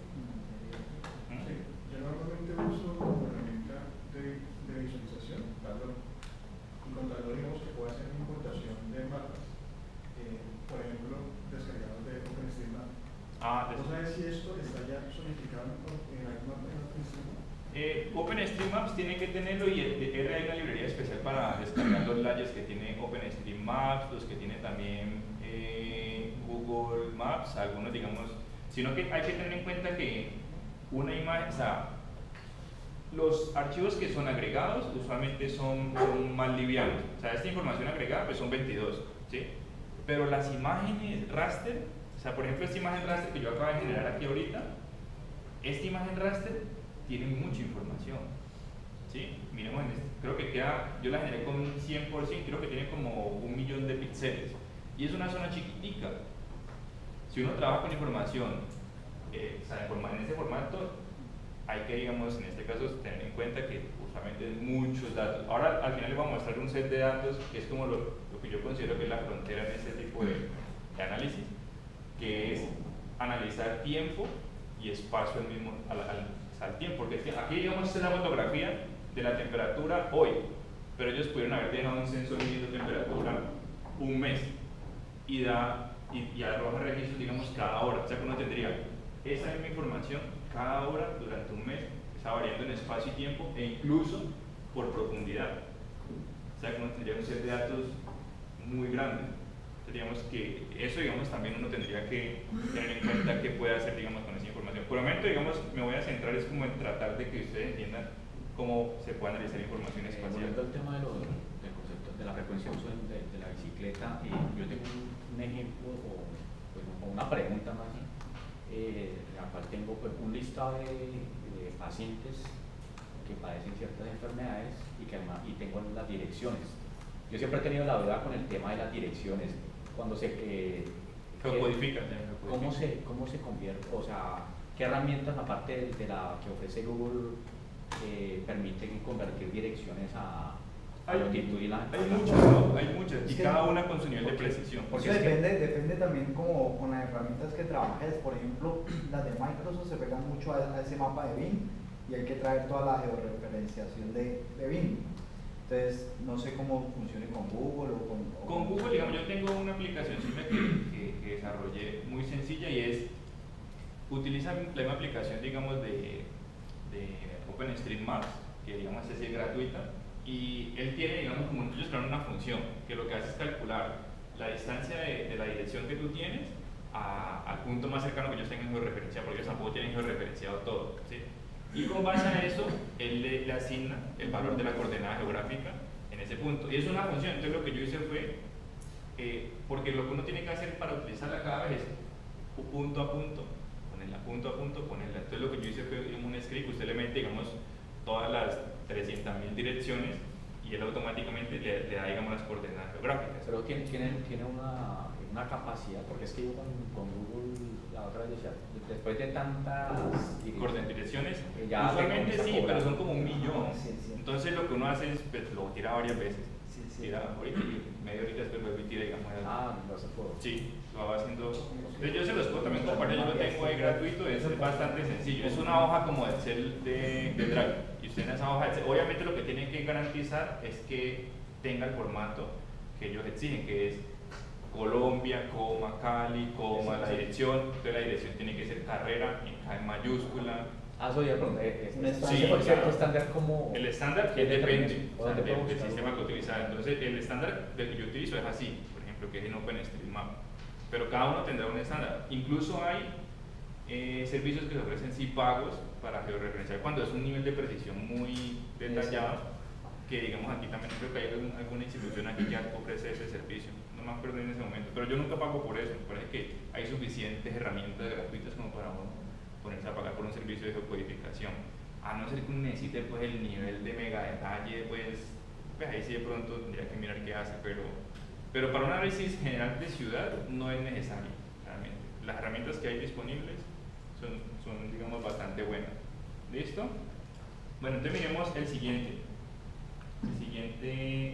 Sí, yo normalmente uso como herramienta de visualización, encontrando, digamos, que puede hacer importación de mapas, por ejemplo, descargados de OpenStreetMap. ¿No sabes si esto está ya zonificado en algún mapa de OpenStreetMap? OpenStreetMaps tiene que tenerlo y hay una librería especial para descargar los layers que tiene OpenStreetMaps, los que tiene también Google Maps, algunos, digamos, sino que hay que tener en cuenta que una imagen, o sea, los archivos que son agregados usualmente son más livianos, o sea, esta información agregada pues son 22, ¿sí? Pero las imágenes raster, o sea, por ejemplo, esta imagen raster que yo acabo de generar aquí ahorita, esta imagen raster tiene mucha información, ¿sí? Miremos en este, creo que queda, yo la generé con un 100%, creo que tiene como 1 millón de píxeles y es una zona chiquitica. Si uno trabaja con información, o sea, en este formato, hay que, digamos, en este caso, tener en cuenta que usualmente es muchos datos. Ahora, al final les voy a mostrar un set de datos que es como lo que yo considero que es la frontera en este tipo de análisis, que es analizar tiempo y espacio al tiempo, porque aquí, digamos, esta es la fotografía de la temperatura hoy, pero ellos pudieron haber dejado un sensor midiendo temperatura un mes y arroja registros, digamos, cada hora, o sea que uno tendría esa misma información cada hora durante un mes, está variando en espacio y tiempo e incluso por profundidad, o sea que uno tendría un set de datos muy grande. Digamos que eso, digamos, también uno tendría que tener en cuenta qué puede hacer, digamos, con esa información. Por el momento, digamos, me voy a centrar es como en tratar de que ustedes entiendan cómo se puede analizar información espacial. Volviendo al tema del concepto de la frecuencia de uso de la bicicleta, yo tengo un ejemplo o una pregunta más, la cual tengo pues, un listado de pacientes que padecen ciertas enfermedades y tengo las direcciones. Yo siempre he tenido la duda con el tema de las direcciones. Cuando se codifican. ¿Cómo se convierte? O sea, ¿qué herramientas, aparte de la que ofrece Google, permiten convertir direcciones a longitud y la... Hay muchas, y cada una con su nivel de precisión. Porque depende también como con las herramientas que trabajes. Por ejemplo, las de Microsoft se pegan mucho a ese mapa de BIM y hay que traer toda la georreferenciación de BIM. Entonces, no sé cómo funcione con Google o con Google, digamos, yo tengo una aplicación que desarrollé muy sencilla y es, utiliza la misma aplicación, digamos, de OpenStreetMaps, que digamos es gratuita, y él tiene, digamos, como ellos crearon una función que lo que hace es calcular la distancia de la dirección que tú tienes al punto más cercano que ellos tengan georreferenciado, porque ellos tampoco tienen georreferenciado todo, ¿sí? Y con base a eso, él le asigna el valor de la coordenada geográfica en ese punto. Y es una función, entonces lo que yo hice fue, porque lo que uno tiene que hacer para utilizarla cada vez es punto a punto, ponerla. Entonces lo que yo hice fue un script, usted le mete, digamos, todas las 300.000 direcciones y él automáticamente le da, digamos, las coordenadas geográficas. Pero tiene una capacidad, porque es que yo con Google la otra vez decía, después de tantas direcciones, ya usualmente sí, pero son como 1 millón. Sí. Entonces lo que uno hace es, pues, lo tira varias veces. Tira ahorita y media horita después vuelve y tira, digamos. Lo hace todo. Sí, lo va haciendo. Entonces yo se los puedo también compartir, yo lo tengo ahí gratuito, es bastante sencillo. Es una hoja como Excel de Drive. Y usted en esa hoja, obviamente lo que tiene que garantizar es que tenga el formato que ellos exigen, que es Colombia, coma, Cali, coma, la dirección. Entonces la dirección tiene que ser carrera en mayúscula. Soy de pronto, Sí, por cierto, claro. estándar como... El estándar ¿Qué depende ¿O dónde puedo del buscarlo? sistema que utilizar. Entonces el estándar del que yo utilizo es así, por ejemplo, que es en OpenStreetMap. Pero cada uno tendrá un estándar. Incluso hay servicios que se ofrecen sí pagos para georreferenciar cuando es un nivel de precisión muy detallado, que digamos aquí también creo que hay alguna institución aquí que ofrece ese servicio, no me acuerdo en ese momento, pero yo nunca pago por eso. Me parece que hay suficientes herramientas gratuitas como para uno ponerse a pagar por un servicio de geocodificación, a no ser que uno necesite pues el nivel de mega detalle, pues ahí sí de pronto tendría que mirar qué hace, pero para un análisis general de ciudad no es necesario realmente. Las herramientas que hay disponibles son digamos bastante buenas. ¿Listo? Bueno, entonces miremos el siguiente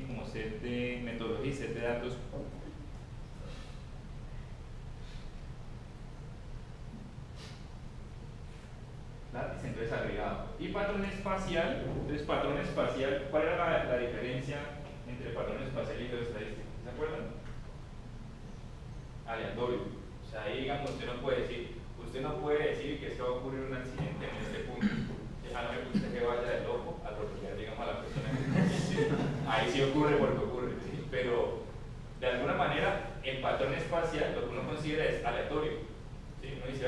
como set de metodología y set de datos. Entonces agregado. Y patrón espacial. Entonces patrón espacial, ¿cuál era la diferencia entre patrón espacial y geoestadística? ¿Se acuerdan? Aleatorio. O sea, ahí digamos, usted no puede decir que es que va a ocurrir un accidente en este punto. A no ser que usted que vaya de loco a atropellar, digamos, a la persona que ahí sí ocurre porque ocurre, ¿sí? Pero de alguna manera el patrón espacial lo que uno considera es aleatorio, ¿sí? Uno dice,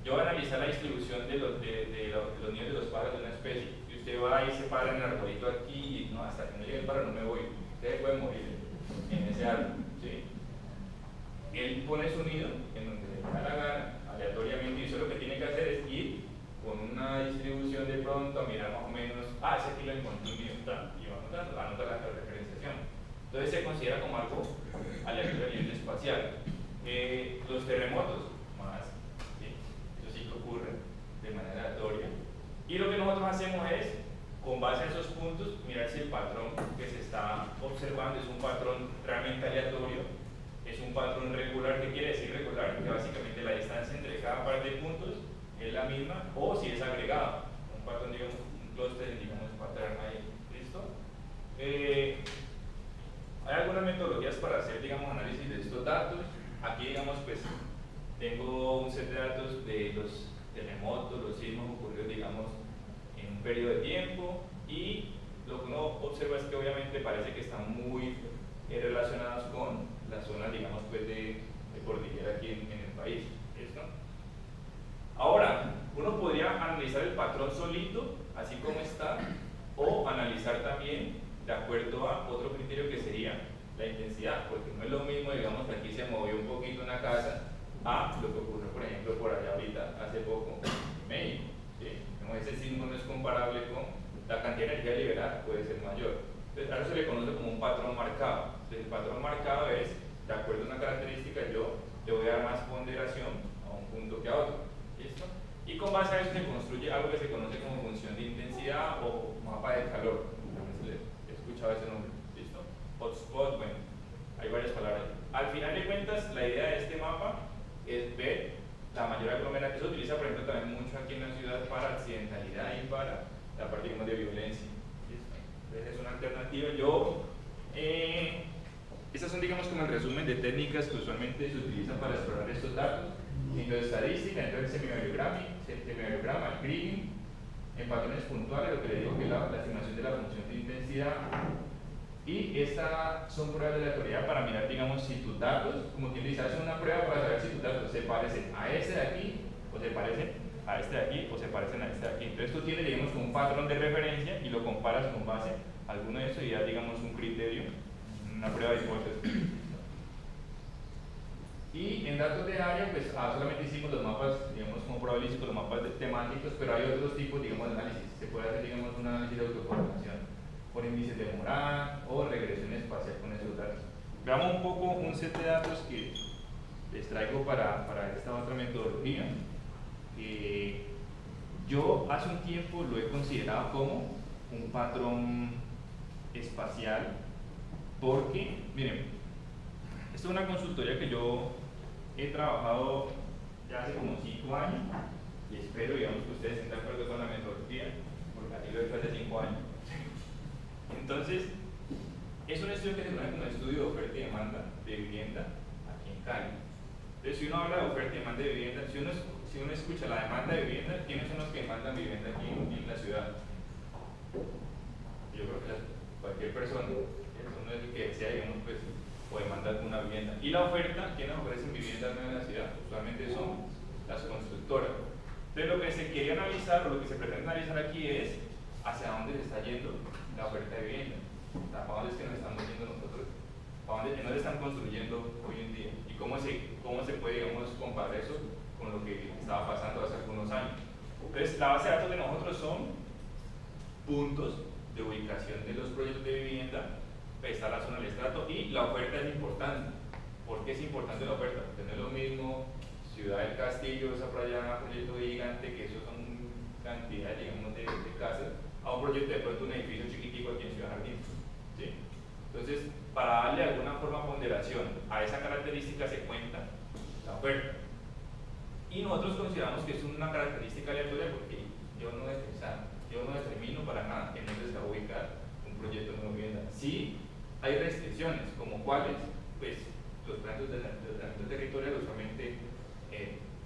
yo voy a analizar la distribución de los nidos de los pájaros de una especie, y usted va y se para en el arbolito aquí y no, hasta que no llegue el pájaro no me voy, usted puede morir en ese árbol, ¿sí? Él pone su nido en donde le da la gana, aleatoriamente, y eso lo que tiene que hacer es ir con una distribución de pronto a mirar más o menos, ese aquí lo encontré un nido, y va anotando la referenciación. Entonces se considera como algo aleatorio a nivel espacial. Los terremotos, más, ¿sí? Eso sí que ocurre de manera aleatoria. Y lo que nosotros hacemos es, con base a esos puntos, mirar si el patrón que se está observando es un patrón realmente aleatorio, es un patrón regular. ¿Qué quiere decir regular? Que básicamente la distancia entre cada par de puntos es la misma, o si es agregado, un patrón, digamos, un clúster, digamos, pattern ahí, ¿listo? Hay algunas metodologías para hacer, digamos, análisis de estos datos. Aquí, digamos, pues, tengo un set de datos de los terremotos, los sismos ocurridos, digamos, en un periodo de tiempo, y lo que uno observa es que obviamente parece que están muy relacionados con las zonas, digamos, pues, de cordillera aquí en el país, ¿listo? Ahora, uno podría analizar el patrón solito, así como está, o analizar también de acuerdo a otro criterio que sería la intensidad, porque no es lo mismo, digamos, que aquí se movió un poquito una casa a lo que ocurrió, por ejemplo, por allá ahorita, hace poco, en México, ¿sí? Como ese sismo no es comparable con la cantidad de energía liberada, puede ser mayor. Entonces, a eso se le conoce como un patrón marcado. Entonces, el patrón marcado es, de acuerdo a una característica, yo le voy a dar más ponderación a un punto que a otro. ¿Listo? Y con base a eso se construye algo que se conoce como función de intensidad o mapa de calor. He escuchado ese nombre. ¿Listo? Hotspot, bueno, hay varias palabras. Al final de cuentas, la idea de este mapa es ver la mayor aglomeración. Eso se utiliza, por ejemplo, también mucho aquí en la ciudad para accidentalidad y para la parte, digamos, de violencia. ¿Listo? Entonces es una alternativa. Estas son, digamos, como el resumen de técnicas que usualmente se utilizan para explorar estos datos. En geoestadística, entonces el semivariograma, el grading, en patrones puntuales, lo que le digo que es la estimación de la función de intensidad. Y estas son pruebas de aleatoriedad para mirar, digamos, si tus datos, como quien dice, hace una prueba para saber si tus datos se parecen a este de aquí, o se parecen a este de aquí, o se parecen a este de aquí. Entonces tú tienes, digamos, un patrón de referencia y lo comparas con base a alguno de estos y ya, digamos, un criterio, una prueba de hipótesis. Y en datos de área, pues solamente hicimos los mapas, digamos, como probabilísticos, los mapas temáticos, pero hay otros tipos, digamos, de análisis. Se puede hacer, digamos, un análisis de autocorrelación por índices de Morat o regresión espacial con esos datos. Veamos un poco un set de datos que les traigo para esta otra metodología. Yo hace un tiempo lo he considerado como un patrón espacial porque, miren, esto es una consultoría que yo he trabajado ya hace como 5 años y espero, digamos, que ustedes estén de acuerdo con la metodología, porque aquí lo he hecho hace 5 años. Entonces, es un estudio que se conoce como estudio de oferta y demanda de vivienda aquí en Cali. Entonces, si uno habla de oferta y demanda de vivienda, si uno escucha la demanda de vivienda, ¿quiénes son los que demandan vivienda aquí en la ciudad? Yo creo que cualquier persona, uno es el que desea, digamos, pues, o demanda alguna vivienda. Y la oferta, ¿quiénes ofrecen viviendas nuevas en la ciudad? Usualmente son las constructoras. Entonces, lo que se quería analizar, o lo que se pretende analizar aquí es hacia dónde se está yendo la oferta de vivienda. ¿Para dónde es que nos estamos yendo nosotros? ¿Para dónde se están construyendo hoy en día? ¿Y cómo se puede, digamos, comparar eso con lo que estaba pasando hace algunos años? Entonces, la base de datos de nosotros son puntos de ubicación de los proyectos de vivienda, está la zona del estrato y la oferta es importante. ¿Por qué es importante la oferta? Porque no es lo mismo Ciudad del Castillo, esa por allá, proyecto gigante, que eso son cantidades, digamos, de casas, a un proyecto de pronto un edificio chiquitico aquí en Ciudad Jardín. ¿Sí? Entonces, para darle alguna forma de ponderación a esa característica se cuenta la oferta. Y nosotros consideramos que es una característica aleatoria porque yo no determino para nada en dónde se va a ubicar un proyecto de nueva vivienda. Sí hay restricciones, como cuáles, pues los planes de ordenamiento territorial usualmente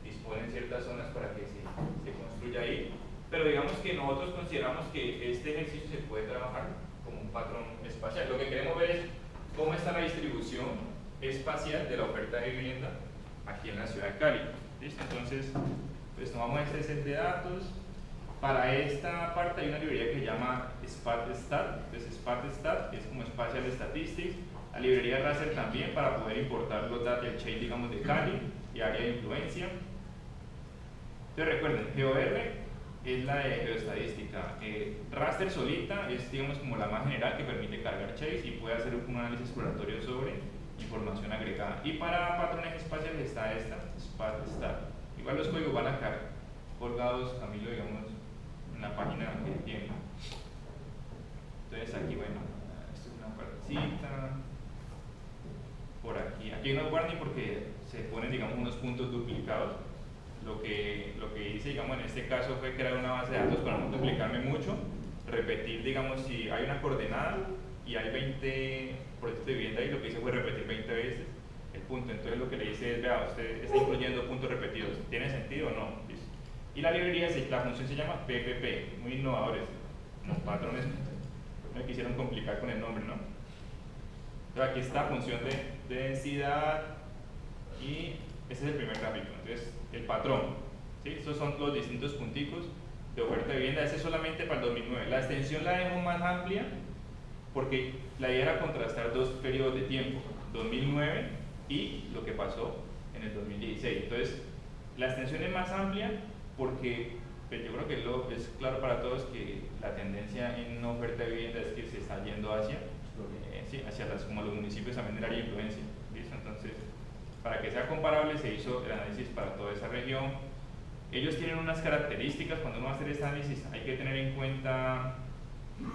disponen ciertas zonas para que se construya ahí, pero digamos que nosotros consideramos que este ejercicio se puede trabajar como un patrón espacial. Lo que queremos ver es cómo está la distribución espacial de la oferta de vivienda aquí en la ciudad de Cali. ¿Listo? Entonces, pues tomamos este set de datos. Para esta parte hay una librería que se llama SpartStat. Entonces, SpartStat es como Spatial Statistics. La librería Raster también para poder importar los datos del chain, digamos, de Cali y área de influencia. Entonces, recuerden, GeoR es la de geoestadística. Raster solita es, digamos, como la más general que permite cargar chase y puede hacer un análisis exploratorio sobre información agregada. Y para patrones espaciales está esta, SpartStat. Igual los códigos van a estar colgados, Camilo, digamos, en la página que tiene. Entonces aquí, bueno, esto es una partecita. Por aquí hay unos warning porque se ponen, digamos, unos puntos duplicados. Lo que hice, digamos, en este caso fue crear una base de datos para no duplicarme mucho, repetir, digamos, si hay una coordenada y hay 20 proyectos de vivienda y lo que hice fue repetir 20 veces el punto. Entonces lo que le hice es, vea, usted está incluyendo puntos repetidos, ¿tiene sentido o no? ¿Listo? Y la librería, la función se llama PPP, muy innovadores, los patrones me quisieron complicar con el nombre, ¿no? Entonces aquí está función de densidad y ese es el primer gráfico. Entonces el patrón, ¿sí? Estos son los distintos punticos de oferta de vivienda. Ese es solamente para el 2009. La extensión la dejo más amplia porque la idea era contrastar dos periodos de tiempo, 2009 y lo que pasó en el 2016. Entonces la extensión es más amplia porque pues, yo creo que es claro para todos que la tendencia en una oferta de vivienda es que se está yendo hacia como los municipios también del área de influencia. ¿Listo? Entonces, para que sea comparable se hizo el análisis para toda esa región. Ellos tienen unas características, cuando uno va a hacer este análisis hay que tener en cuenta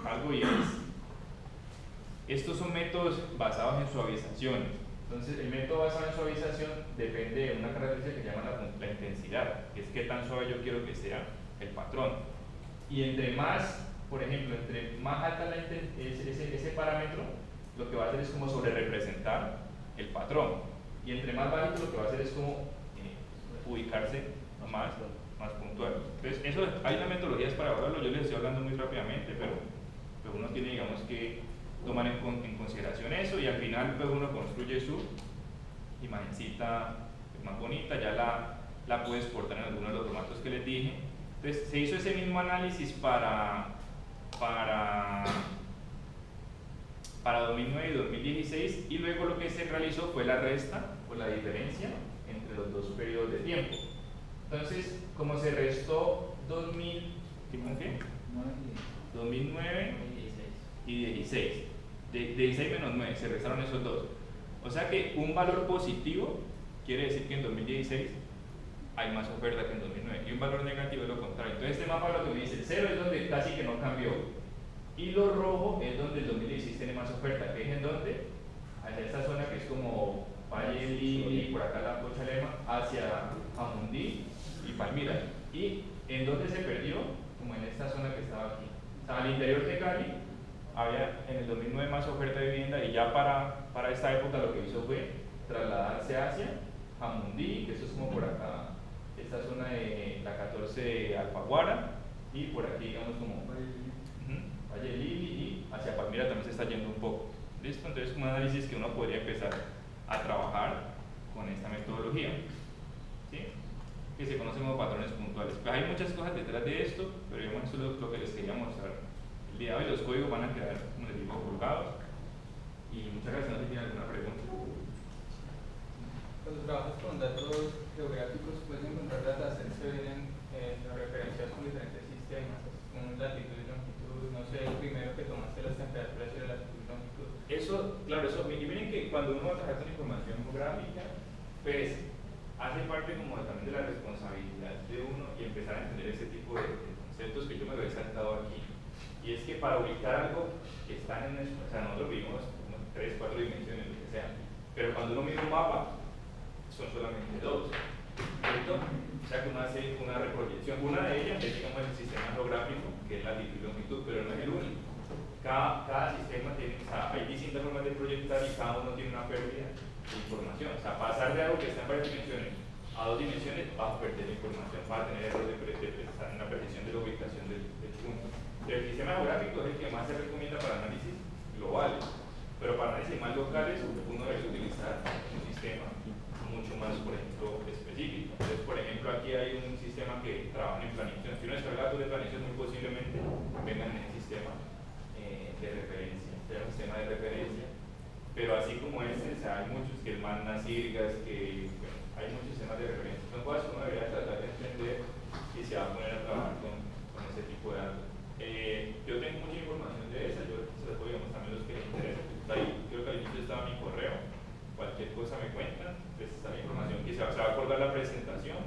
algo y es, estos son métodos basados en suavizaciones. Entonces el método basado en suavización depende de una característica que se llama la intensidad, que es qué tan suave yo quiero que sea el patrón. Y entre más, por ejemplo, entre más alta ese parámetro, lo que va a hacer es como sobre representar el patrón. Y entre más bajito lo que va a hacer es como ubicarse más puntual. Entonces, hay unas metodologías para evaluarlo, yo les estoy hablando muy rápidamente, pero pues uno tiene, digamos, que tomar en consideración eso y al final pues uno construye su imagencita más bonita, ya la puede exportar en algunos de los formatos que les dije. Entonces, se hizo ese mismo análisis para 2009 y 2016 y luego lo que se realizó fue la resta o la diferencia entre los dos periodos de tiempo. Entonces, como se restó 2009 y 16, de 16 menos 9, se restaron esos dos. O sea que un valor positivo quiere decir que en 2016 hay más oferta que en 2009 y un valor negativo es lo contrario. Entonces este mapa lo que me dice, el 0 es donde casi que no cambió y lo rojo es donde el 2016 tiene más oferta, que es en donde, hacia esta zona que es como Valle Lili, por acá la Cochalema, hacia Jamundí y Palmira. Y en donde se perdió, como en esta zona que estaba aquí, o sea, al interior de Cali había en el 2009 más oferta de vivienda y ya para esta época lo que hizo fue trasladarse hacia Jamundí, que eso es como por acá, esta zona de la 14 de Alfaguara y por aquí digamos como Valle de Lili y hacia Palmira también se está yendo un poco. ¿Listo? Entonces un análisis que uno podría empezar a trabajar con esta metodología, ¿sí? Que se conocen como patrones puntuales. Pues hay muchas cosas detrás de esto, pero digamos eso es lo que les quería mostrar. El día de hoy los códigos van a quedar, como les digo, colgados. Y muchas gracias, no sé si tienen alguna pregunta. Cuando trabajas con datos geográficos, puedes encontrar datasets que vienen referenciados con diferentes sistemas, con latitud y longitud. No sé, el primero que tomaste las temperaturas y la latitud y longitud. Eso, claro, eso, y miren que cuando uno va a trabajar con información geográfica, pues hace parte como también de la responsabilidad de uno y empezar a entender ese tipo de conceptos que yo me lo he saltado aquí. Y es que para ubicar algo que está en o sea, nosotros vivimos 3, 4 dimensiones, lo que sea, pero cuando uno mira un mapa, son solamente 2, ¿cierto? O sea que uno hace una reproyección. Una de ellas es, digamos, el sistema geográfico, que es la latitud y longitud, pero no es el único. Cada sistema tiene, o sea, hay distintas formas de proyectar y cada uno tiene una pérdida de información. O sea, pasar de algo que está en varias dimensiones a 2 dimensiones va a perder información, va a tener error de estar en la precisión de la ubicación del punto. El sistema geográfico es el que más se recomienda para análisis globales, pero para análisis más locales uno debe utilizar un sistema mucho más, por ejemplo, específico. Entonces, por ejemplo, aquí hay un sistema que trabaja en planificación. Si uno descarga datos de planificación, muy posiblemente vengan en el sistema de referencia, sea un sistema de referencia. Pero así como este, o sea, hay muchos que el Magna Sirgas, que bueno, hay muchos sistemas de referencia. Son cosas que uno debería tratar de entender y se va a poner a trabajar con ese tipo de datos. Yo tengo mucha información de esa, yo se las voy a mostrar también los que les interesen. Ahí, creo que al inicio estaba mi correo, cualquier cosa me cuentan, pues está la información que se va a acordar la presentación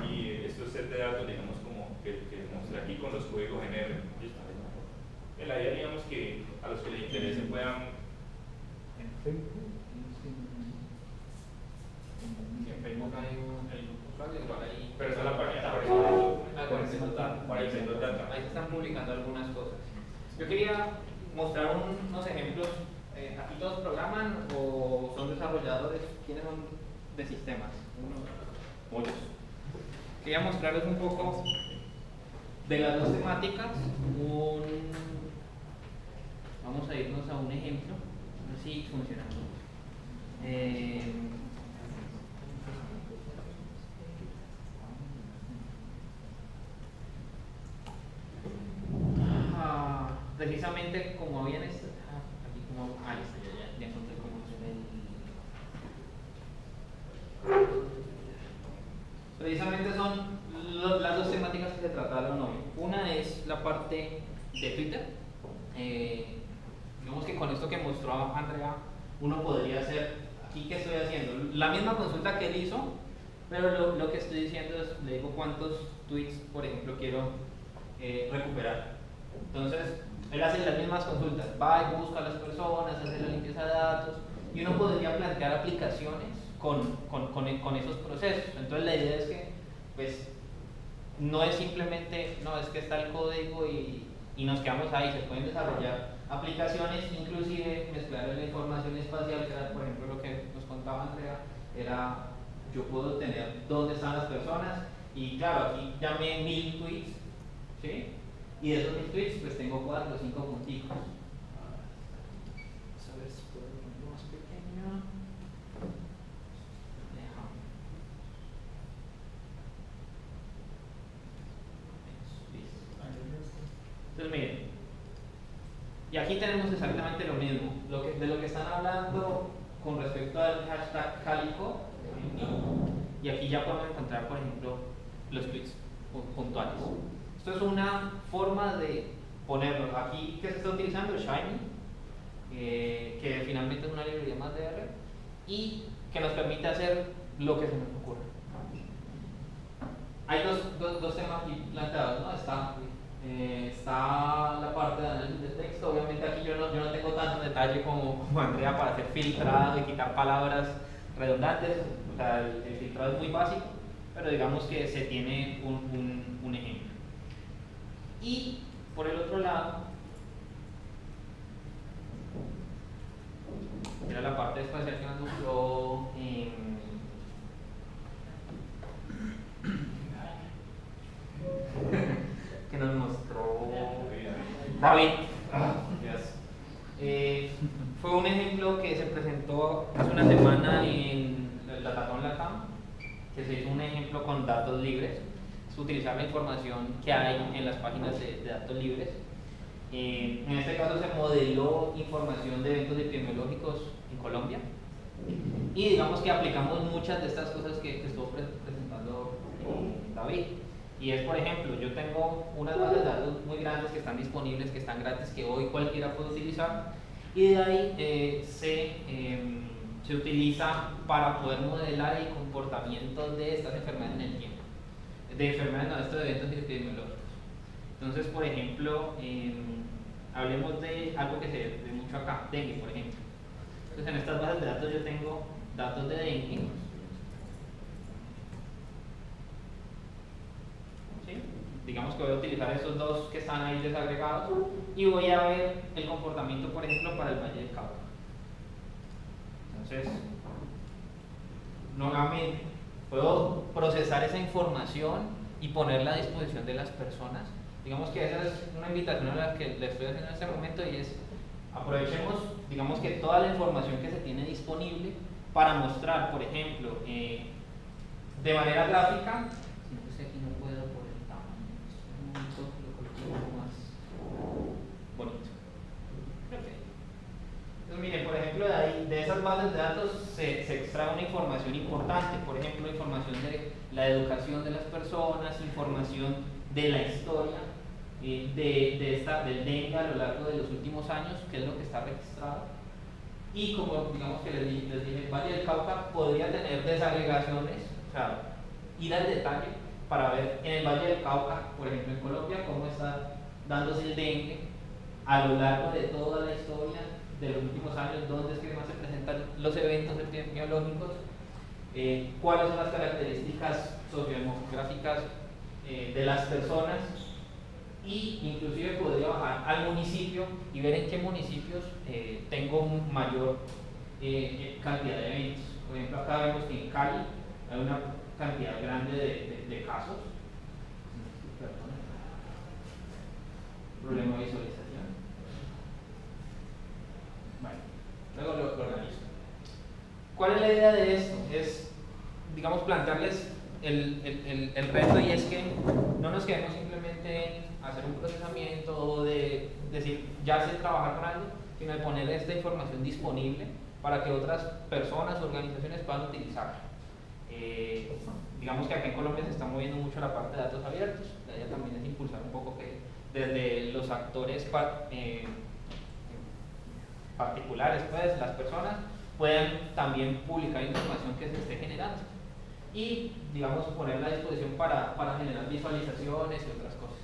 y estos set de datos, digamos, como que mostré aquí con los códigos en R. En la idea, digamos, que a los que les interese puedan. En Facebook, En Facebook hay el grupo usuario, igual ahí. Pero esa es la página Data. Ahí se están publicando algunas cosas. Yo quería mostrar unos ejemplos. ¿Aquí todos programan o son desarrolladores? ¿Quiénes son de sistemas? Muchos. Quería mostrarles un poco de las dos temáticas. Vamos a irnos a un ejemplo, a ver si funciona. Precisamente como habían aquí como ya encontré cómo es precisamente son las dos temáticas que se trataron hoy. Una es la parte de Twitter. Digamos que con esto que mostró Andrea, uno podría hacer aquí que estoy haciendo la misma consulta que él hizo, pero lo que estoy diciendo es, le digo cuántos tweets, por ejemplo, quiero recuperar. Entonces, él hace las mismas consultas, va y busca a las personas, hace la limpieza de datos, y uno podría plantear aplicaciones con esos procesos. Entonces, la idea es que, pues, no es simplemente, no, es que está el código y nos quedamos ahí. Se pueden desarrollar aplicaciones, inclusive mezclar la información espacial, que era, por ejemplo, lo que nos contaba Andrea, era, yo puedo tener dónde están las personas, y claro, aquí llamé 1000 tweets, ¿sí? Y de esos 1000 tweets, pues tengo 4 o 5 punticos. Vamos a ver si puedo ponerlo más pequeño. Entonces, miren, y aquí tenemos exactamente lo mismo, de lo que están hablando con respecto al hashtag Calico, y aquí ya podemos encontrar, por ejemplo, los tweets puntuales. Esto es una forma de ponerlo. Aquí que se está utilizando Shiny, que finalmente es una librería más de R, y que nos permite hacer lo que se nos ocurra. Hay dos temas aquí planteados, ¿no? Está la parte de análisis de texto. Obviamente aquí yo no tengo tanto detalle como Andrea para hacer filtrado y quitar palabras redundantes. O sea, el filtrado es muy básico, pero digamos que se tiene un ejemplo. Y por el otro lado David. Fue un ejemplo que se presentó hace una semana en la Datón Latam, que se hizo un ejemplo con datos libres. Es utilizar la información que hay en las páginas de datos libres. En este caso se modeló información de eventos epidemiológicos en Colombia y digamos que aplicamos muchas de estas cosas que estuvo presentando David. Y es, por ejemplo, yo tengo unas bases de datos muy grandes que están disponibles, que están gratis, que hoy cualquiera puede utilizar, y de ahí se utiliza para poder modelar el comportamiento de estas enfermedades en el tiempo, de enfermedades, no, de estos eventos epidemiológicos. Entonces, por ejemplo, hablemos de algo que se ve mucho acá, dengue, por ejemplo. Entonces, en estas bases de datos yo tengo datos de dengue. ¿Sí? Digamos que voy a utilizar esos dos que están ahí desagregados y voy a ver el comportamiento, por ejemplo, para el Valle del Cauca. Entonces, nuevamente, puedo procesar esa información y ponerla a disposición de las personas. Digamos que esa es una invitación a la que le estoy haciendo en este momento, y es aprovechemos, digamos que toda la información que se tiene disponible para mostrar, por ejemplo, de manera gráfica. Siempre sé que no puedo por el tamaño, un momento lo coloqué un poco más bonito. Okay. Entonces miren, por ejemplo, de esas bases de datos se extrae una información importante, por ejemplo, información de la educación de las personas, información de la historia del dengue a lo largo de los últimos años, que es lo que está registrado. Y como digamos que les dije, el Valle del Cauca podría tener desagregaciones, o sea, ir al detalle para ver en el Valle del Cauca, por ejemplo en Colombia, cómo está dándose el dengue a lo largo de toda la historia de los últimos años, dónde es que más se presentan los eventos epidemiológicos, cuáles son las características sociodemográficas de las personas, y inclusive podría bajar al municipio y ver en qué municipios tengo mayor cantidad de eventos. Por ejemplo, acá vemos que en Cali hay una cantidad grande de casos. Problema de visualización. Bueno, luego lo organizo. ¿Cuál es la idea de esto? Es, digamos, plantearles el reto, y es que no nos quedemos simplemente en hacer un procesamiento o de decir ya sé trabajar con algo, sino de poner esta información disponible para que otras personas, organizaciones puedan utilizarla. Digamos que aquí en Colombia se está moviendo mucho la parte de datos abiertos. La idea también es impulsar un poco que desde los actores particulares, pues, las personas puedan también publicar información que se esté generando y, digamos, ponerla a disposición para generar visualizaciones y otras cosas.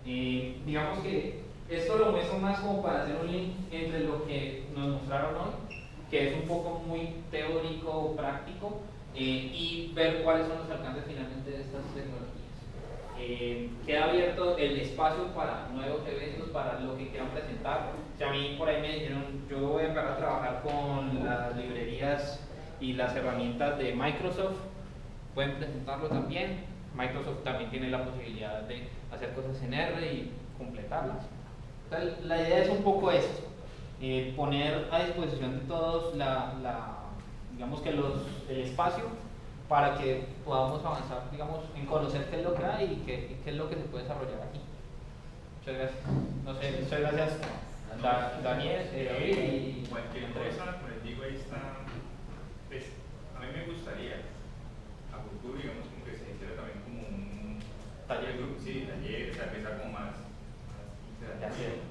Digamos que esto lo muestro más como para hacer un link entre lo que nos mostraron hoy, que es un poco muy teórico o práctico, y ver cuáles son los alcances finalmente de estas tecnologías. Queda abierto el espacio para nuevos eventos, para lo que quieran presentar. Si a mí por ahí me dijeron, yo voy a empezar a trabajar con las librerías y las herramientas de Microsoft, pueden presentarlo también. Microsoft también tiene la posibilidad de hacer cosas en R y completarlas. Entonces, la idea es un poco eso, poner a disposición de todos digamos que el espacio para que podamos avanzar, digamos, en conocer qué es lo que hay y qué es lo que se puede desarrollar aquí. Muchas gracias. No sé, muchas gracias Daniel, David y cualquier cosa, como les digo, ahí está. Pues, a mí me gustaría a futuro, digamos, como que se hiciera también como un taller, sí, taller, o sea, empezar como más interactivo.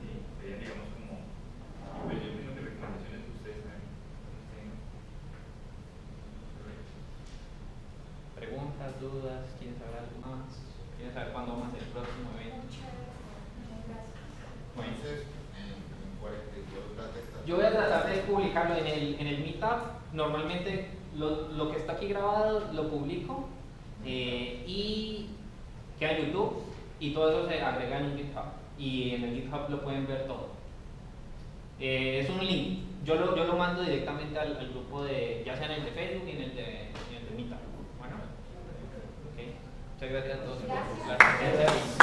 Sí, sería, digamos, como, pues yo tengo recomendaciones de ustedes también. Preguntas, dudas, ¿quieren saber algo más? ¿Quieren saber cuándo vamos a hacer el próximo evento? Bueno. Yo voy a tratar de publicarlo en el Meetup. Normalmente lo que está aquí grabado lo publico y queda en YouTube, y todo eso se agrega en un GitHub, y en el GitHub lo pueden ver todo. Es un link, yo lo mando directamente al grupo ya sea en el de Facebook y en el de Meetup. Bueno, okay. Muchas gracias a todos por la presencia.